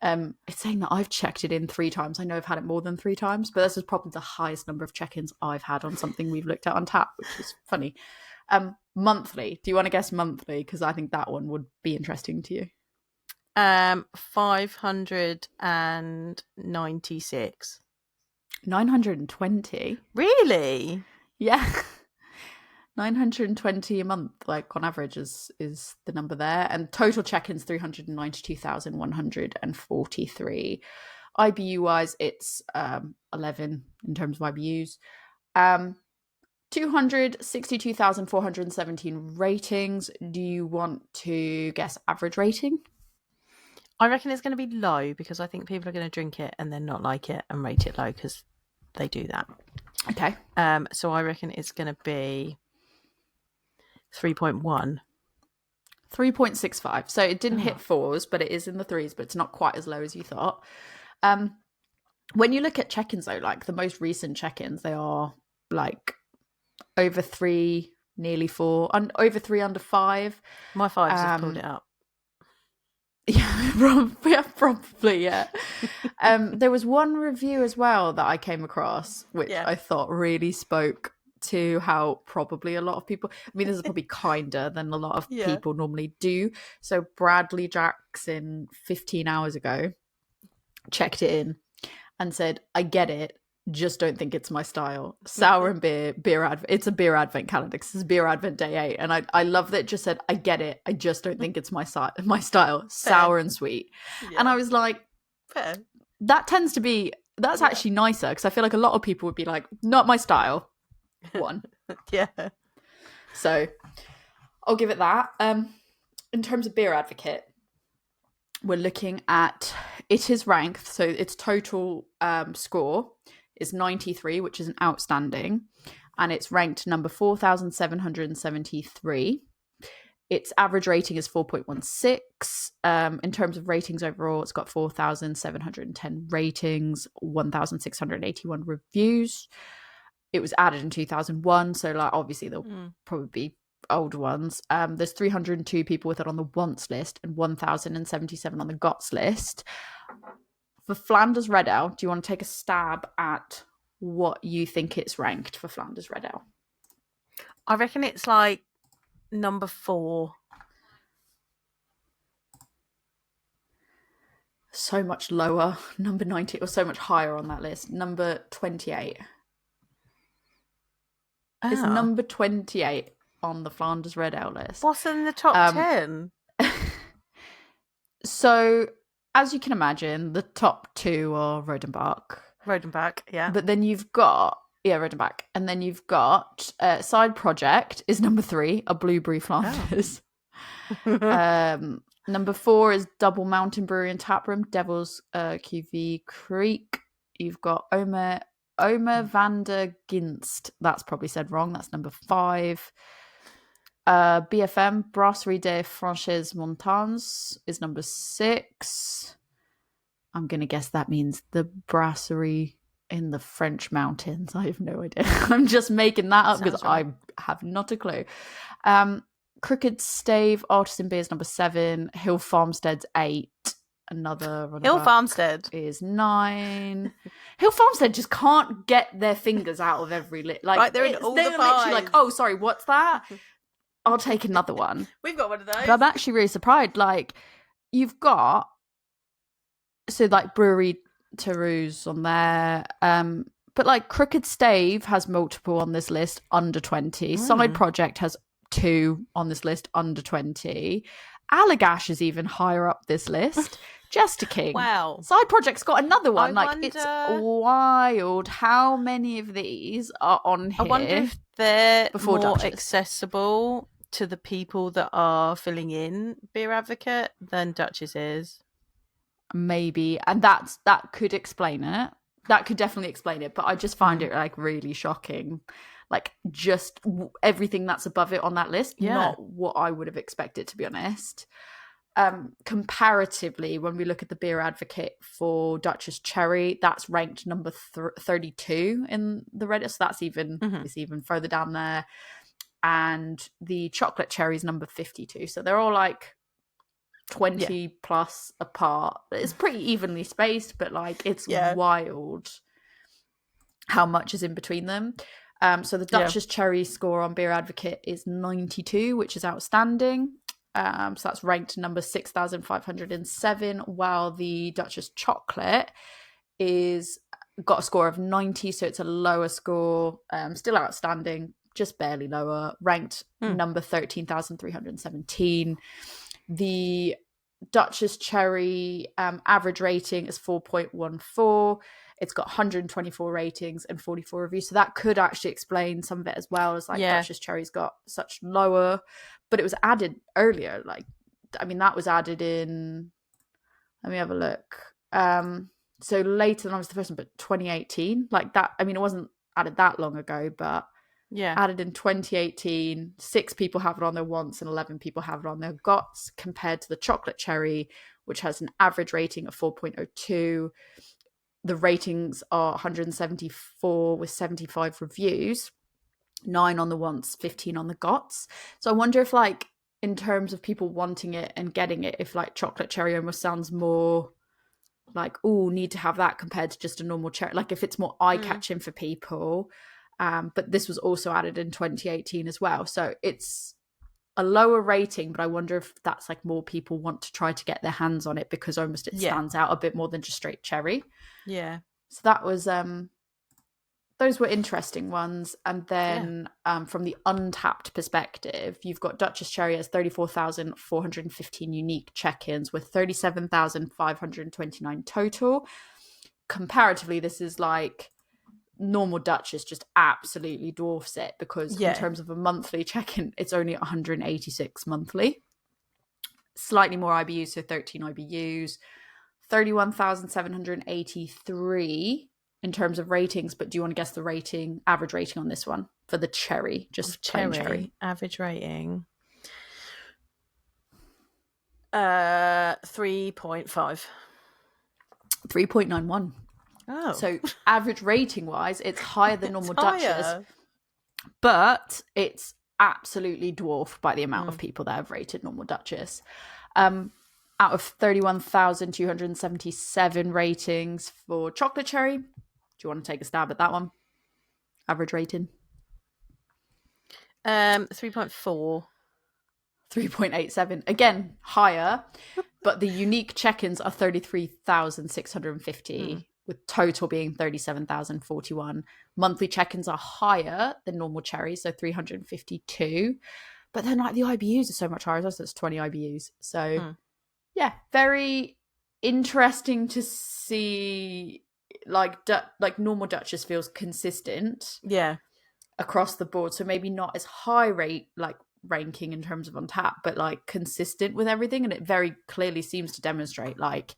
It's saying that I've checked it in 3 times. I know I've had it more than 3 times, but this is probably the highest number of check-ins I've had on something we've looked at on tap, which is funny. Monthly. Do you want to guess monthly? Because I think that one would be interesting to you. 596. 920. Really? Yeah. 920 a month, like on average, is the number there. And total check-ins 392,143. IBU wise, it's 11 in terms of IBUs. 262,417 ratings. Do you want to guess average rating? I reckon it's going to be low because I think people are going to drink it and then not like it and rate it low because they do that. Okay. So I reckon it's going to be 3.1. 3.65. So it didn't hit 4s, but it is in the 3s, but it's not quite as low as you thought. When you look at check-ins, though, like the most recent check-ins, they are like over 3, nearly 4, over 3, under 5. My 5s have pulled it up. Yeah, probably, yeah. There was one review as well that I came across, which I thought really spoke to how probably a lot of people, I mean, this is probably kinder than a lot of people normally do. So Bradley Jackson 15 hours ago checked it in and said, I get it, just don't think it's my style. Sour and beer advent. It's a beer advent calendar. This is beer advent day 8. And I love that it just said, I get it, I just don't think it's my style. Sour and sweet. And I was like, fair. That tends to be, that's actually nicer because I feel like a lot of people would be like, not my style. 1. Yeah. So I'll give it that. In terms of beer advocate, we're looking at, it is ranked, so its total score is 93, which is an outstanding, and it's ranked number 4,773. Its average rating is 4.16. In terms of ratings overall, it's got 4,710 ratings, 1,681 reviews. It was added in 2001, so like obviously there'll probably be older ones. There's 302 people with it on the wants list and 1,077 on the gots list. For Flanders Red Ale, do you want to take a stab at what you think it's ranked for Flanders Red Ale? I reckon it's like number 4. So much lower. Number 90, or so much higher on that list. Number 28. It's number 28 on the Flanders Red Ale list. What's in the top 10? So, as you can imagine, the top 2 are Rodenbach. Rodenbach, yeah. But then you've got, Rodenbach. And then you've got Side Project is number 3, a Blueberry Flanders. Number 4 is Double Mountain Brewery and Taproom, Devil's QV Creek. You've got Omer van der Ginst. That's probably said wrong. That's number 5. BFM, Brasserie des Franches Montagnes, is number 6. I'm going to guess that means the brasserie in the French mountains. I have no idea. I'm just making that up because right. I have not a clue. Crooked Stave, Artisan Beers, number 7. Hill Farmstead's 8. Another Hill Farmstead is 9. Hill Farmstead just can't get their fingers out of every lit. Like right, they're in all the pies. Literally like, oh, sorry, what's that? I'll take another one. We've got one of those. But I'm actually really surprised. Like, you've got like Brewery Toulouse on there. But like Crooked Stave has multiple on this list under 20. Side Project has 2 on this list under 20. Allagash is even higher up this list. Jester King. Wow. Side Project's got another one. It's wild how many of these are on here. I wonder if they're more accessible to the people that are filling in Beer Advocate than Duchess is. Maybe. And that could explain it. That could definitely explain it. But I just find it like really shocking. Like just everything that's above it on that list. Yeah. Not what I would have expected, to be honest. Comparatively, when we look at the Beer Advocate for Duchess Cherry, that's ranked number 32 in the Reddit. So that's even it's even further down there. And the Chocolate Cherry is number 52. So they're all like 20 plus apart. It's pretty evenly spaced, but like it's wild how much is in between them. So the Duchess Cherry score on Beer Advocate is 92, which is outstanding. So that's ranked number 6,507, while the Duchess Chocolate is got a score of 90, so it's a lower score, still outstanding, just barely lower, ranked number 13,317. The Duchess Cherry average rating is 4.14. It's got 124 ratings and 44 reviews. So that could actually explain some of it as well, as like Duchess Cherry's got such lower, but it was added earlier. Like, I mean, that was added in, let me have a look. So later than I was the first one, but 2018. Like that, I mean, it wasn't added that long ago, but added in 2018. 6 people have it on their wants and 11 people have it on their gots, compared to the Chocolate Cherry, which has an average rating of 4.02. The ratings are 174 with 75 reviews, 9 on the wants, 15 on the gots. So I wonder if, like, in terms of people wanting it and getting it, if like Chocolate Cherry almost sounds more like, oh, need to have that compared to just a normal cherry. Like if it's more eye-catching for people. But this was also added in 2018 as well. So it's a lower rating, but I wonder if that's like more people want to try to get their hands on it because almost it stands out a bit more than just straight cherry. Yeah. So that was those were interesting ones. And then from the untapped perspective, you've got Duchess Cherry as 34,415 unique check-ins with 37,529 total. Comparatively, this is like normal Duchess just absolutely dwarfs it, because in terms of a monthly check-in, it's only 186 monthly. Slightly more IBUs, so 13 IBUs. 31,783 in terms of ratings, but do you want to guess the average rating on this one for the cherry? Just plain cherry. Average rating. 3.5. 3.91. Oh. So average rating wise, it's higher than normal Duchess, but it's absolutely dwarfed by the amount of people that have rated normal Duchess. Out of 31,277 ratings for Chocolate Cherry, do you want to take a stab at that one? Average rating? 3.4. 3.87. Again, higher, but the unique check-ins are 33,650. With total being 37,041. Monthly check-ins are higher than normal cherry, so 352. But then like the IBUs are so much higher, so it's 20 IBUs. So very interesting to see. Like normal Duchess feels consistent. Yeah. Across the board. So maybe not as high ranking in terms of on tap, but like consistent with everything. And it very clearly seems to demonstrate, like,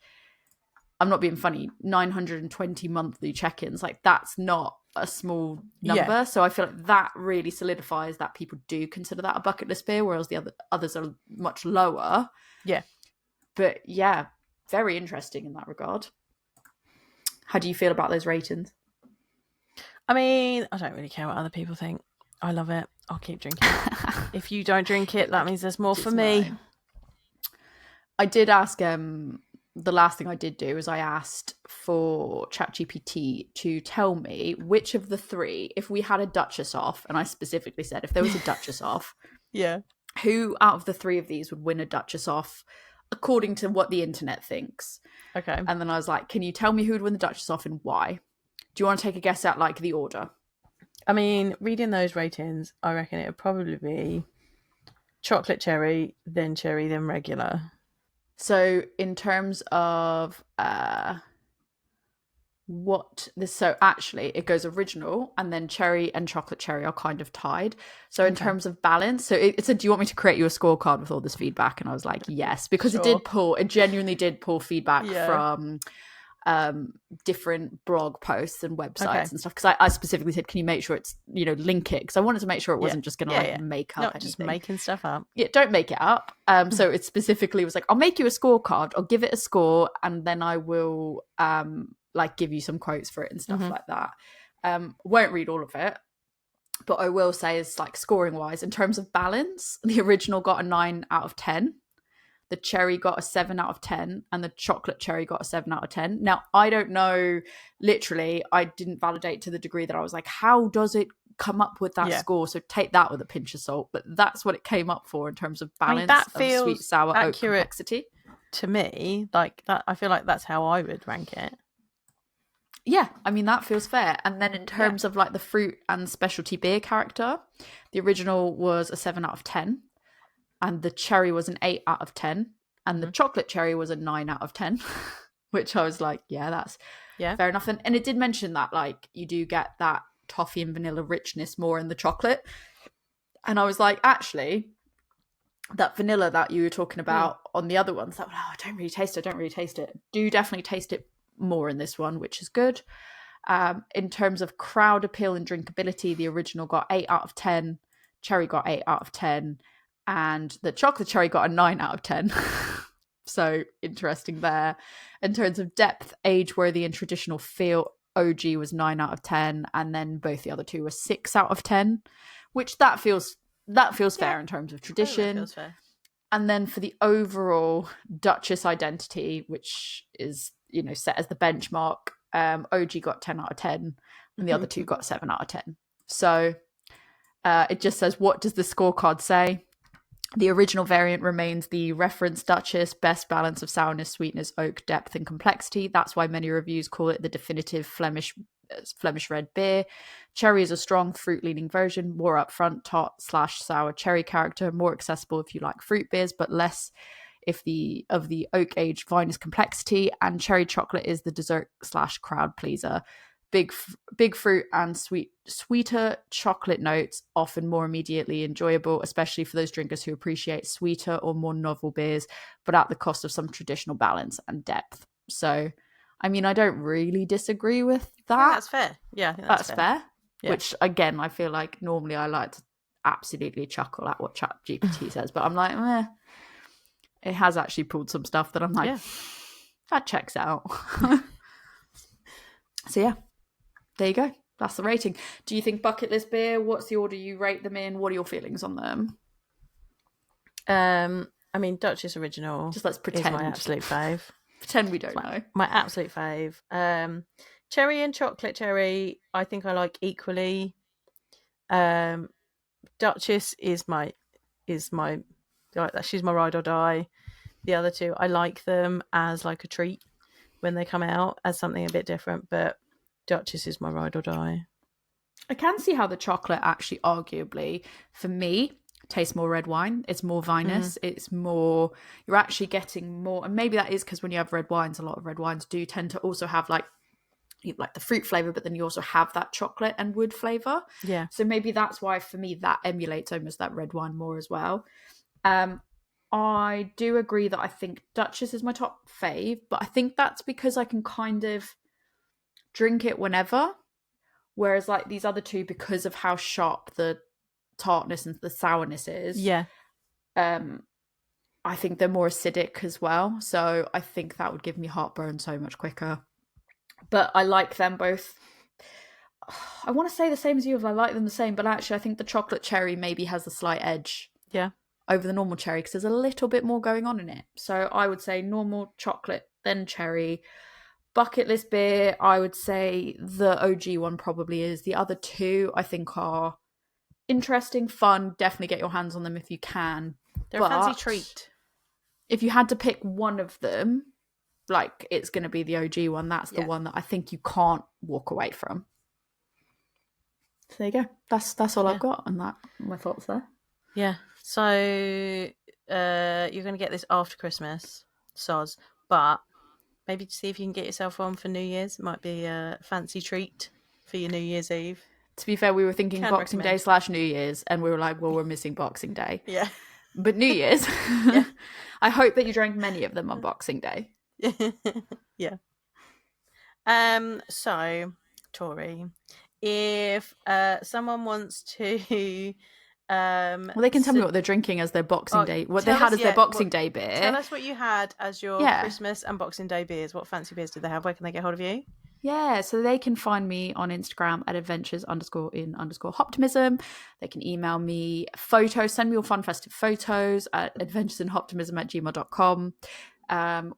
I'm not being funny, 920 monthly check-ins. Like, that's not a small number. So I feel like that really solidifies that people do consider that a bucket list beer, whereas the others are much lower. Yeah. But yeah, very interesting in that regard. How do you feel about those ratings? I mean, I don't really care what other people think. I love it. I'll keep drinking it. If you don't drink it, that means there's more for me. I did ask, the last thing I did do is I asked for ChatGPT to tell me which of the three, if we had a Duchess off, and I specifically said if there was a Duchess off, yeah, who out of the three of these would win a Duchess off according to what the internet thinks. Okay. And then I was like, can you tell me who would win the Duchess off and why? Do you want to take a guess at like the order? I mean, reading those ratings, I reckon it would probably be chocolate cherry, then regular. So in terms of so actually it goes original and then cherry and chocolate cherry are kind of tied. So in terms of balance, so it said, do you want me to create you a scorecard with all this feedback? And I was like, yes, because it genuinely did pull feedback from different blog posts and websites and stuff, because I specifically said, can you make sure it's, link it, because I wanted to make sure it wasn't just gonna make up not anything. Just making stuff up. Don't make it up. So it specifically was like, I'll make you a scorecard, I'll give it a score, and then I will give you some quotes for it and stuff like that. Won't read all of it, but I will say is like scoring wise, in terms of balance, the original got a 9 out of 10. The cherry got a 7 out of 10, and the chocolate cherry got a 7 out of 10. Now, I don't know, literally, I didn't validate to the degree that I was like, how does it come up with that score? So take that with a pinch of salt. But that's what it came up for in terms of balance, that feels of sweet, sour, oak complexity. To me, like that, I feel like that's how I would rank it. Yeah, I mean, that feels fair. And then in terms of like the fruit and specialty beer character, the original was a 7 out of 10. And the cherry was an 8 out of 10. And the chocolate cherry was a 9 out of 10. Which I was like, yeah, that's fair enough. And it did mention that, like, you do get that toffee and vanilla richness more in the chocolate. And I was like, actually, that vanilla that you were talking about on the other ones, that, I don't really taste it. Do definitely taste it more in this one, which is good. In terms of crowd appeal and drinkability, the original got 8 out of 10. Cherry got 8 out of 10. And the chocolate cherry got a 9 out of 10. So interesting there. In terms of depth, age-worthy and traditional feel, OG was 9 out of 10, and then both the other two were 6 out of 10, which that feels fair in terms of tradition. That feels fair. And then for the overall Duchess identity, which is, set as the benchmark, OG got 10 out of 10, and the other two got 7 out of 10. So it just says, what does the scorecard say? The original variant remains the reference Duchess, best balance of sourness, sweetness, oak, depth, and complexity. That's why many reviews call it the definitive Flemish Red beer. Cherry is a strong fruit-leaning version, more upfront, tart/sour cherry character, more accessible if you like fruit beers, but less of the oak-aged vinous complexity. And cherry chocolate is the dessert/crowd pleaser. Big fruit and sweeter chocolate notes, often more immediately enjoyable, especially for those drinkers who appreciate sweeter or more novel beers, but at the cost of some traditional balance and depth. So, I mean, I don't really disagree with that. I think that's fair. Yeah, I think that's fair. Yeah. Which, again, I feel like normally I like to absolutely chuckle at what ChatGPT says, but I'm like, it has actually pulled some stuff that I'm like, that checks out. So, yeah. There you go. That's the rating. Do you think bucket list beer? What's the order you rate them in? What are your feelings on them? I mean, Duchess original. Just let's pretend. Is my absolute fave. Pretend we don't know. My absolute fave. Cherry and chocolate cherry, I think I like equally. Duchess is my she's my ride or die. The other two, I like them as like a treat when they come out as something a bit different, but Duchess is my ride or die. I can see how the chocolate actually arguably, for me, tastes more red wine. It's more vinous. It's more, you're actually getting more, and maybe that is because when you have red wines, a lot of red wines do tend to also have like the fruit flavour, but then you also have that chocolate and wood flavour. Yeah. So maybe that's why for me that emulates almost that red wine more as well. I do agree that I think Duchess is my top fave, but I think that's because I can kind of drink it whenever, Whereas like these other two, because of how sharp the tartness and the sourness is, I think they're more acidic as well. So I think that would give me heartburn so much quicker. But I like them both. I want to say the same as you, if I like them the same, but actually I think the chocolate cherry maybe has a slight edge over the normal cherry because there's a little bit more going on in it. So I would say normal chocolate, then cherry. Bucket list beer, I would say the OG one probably is. The other two I think are interesting, fun. Definitely get your hands on them if you can. They're a fancy treat. If you had to pick one of them, like it's going to be the OG one. That's the one that I think you can't walk away from. So there you go. That's all I've got on that. My thoughts there. Yeah. So you're going to get this after Christmas, soz, but maybe to see if you can get yourself on for New Year's. It might be a fancy treat for your New Year's Eve. To be fair, we were thinking Boxing Day / New Year's, and we were like, well, we're missing Boxing Day. Yeah. But New Year's, I hope that you drank many of them on Boxing Day. Yeah. So, Tori, if someone wants to... well, they can tell me what they're drinking as their Boxing Day. What they had as their Boxing Day beer. Tell us what you had as your Christmas and Boxing Day beers. What fancy beers did they have? Where can they get hold of you? Yeah, so they can find me on Instagram at adventures_in_optimism. They can email me photos, send me your fun festive photos at adventuresinoptimism@gmail.com.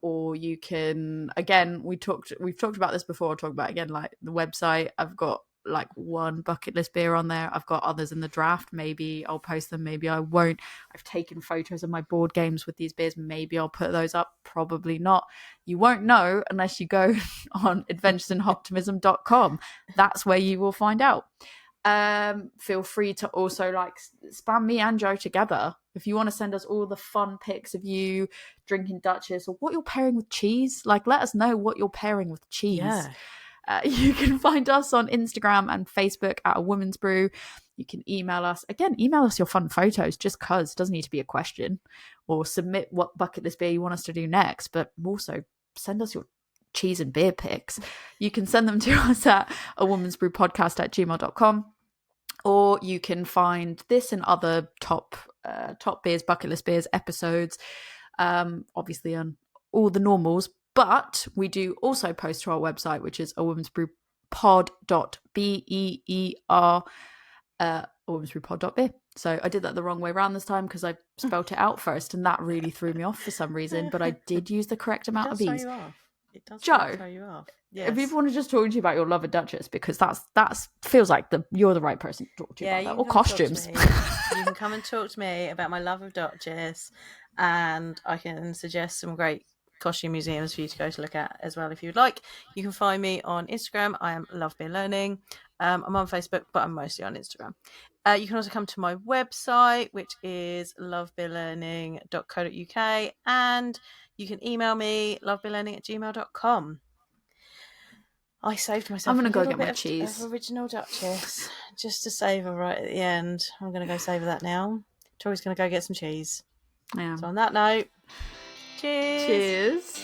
Or you can, again, we've talked about this before. I'll talk about it again, like the website. I've got like one bucket list beer on there. I've got others in the draft. Maybe I'll post them, maybe I won't. I've taken photos of my board games with these beers. Maybe I'll put those up, probably not. You won't know unless you go on adventuresinoptimism.com. That's where you will find out. Feel free to also like spam me and Joe together if you want to send us all the fun pics of you drinking Duchesse or what you're pairing with cheese. Like, let us know what you're pairing with cheese. You can find us on Instagram and Facebook at A Woman's Brew. You can email us. Again, email us your fun photos just because. It doesn't need to be a question. Or submit what bucket list beer you want us to do next. But also send us your cheese and beer pics. You can send them to us at awomansbrewpodcast@gmail.com. Or you can find this and other top beers, bucket list beers episodes, obviously on all the normals. But we do also post to our website, which is awomansbrewpod.beer, awomansbrewpod.beer. So I did that the wrong way around this time because I spelt it out first, and that really threw me off for some reason. But I did use the correct amount of E's. It does Joe, throw you off. Yes. If people want to just talk to you about your love of Duchesse, because that's feels like you're the right person to talk to you about that. Or costumes. You can come and talk to me about my love of Duchesse, and I can suggest some great costume museums for you to go to look at as well if you'd like. You can find me on Instagram. I am Love Beer Learning. I'm on Facebook, but I'm mostly on Instagram. You can also come to my website, which is lovebeerlearning.co.uk, and you can email me lovebeerlearning@gmail.com. I saved myself. I'm going to go get my cheese. Of original Duchesse just to savour right at the end. I'm going to go savour that now. Tori's going to go get some cheese. Yeah. So on that note, cheers.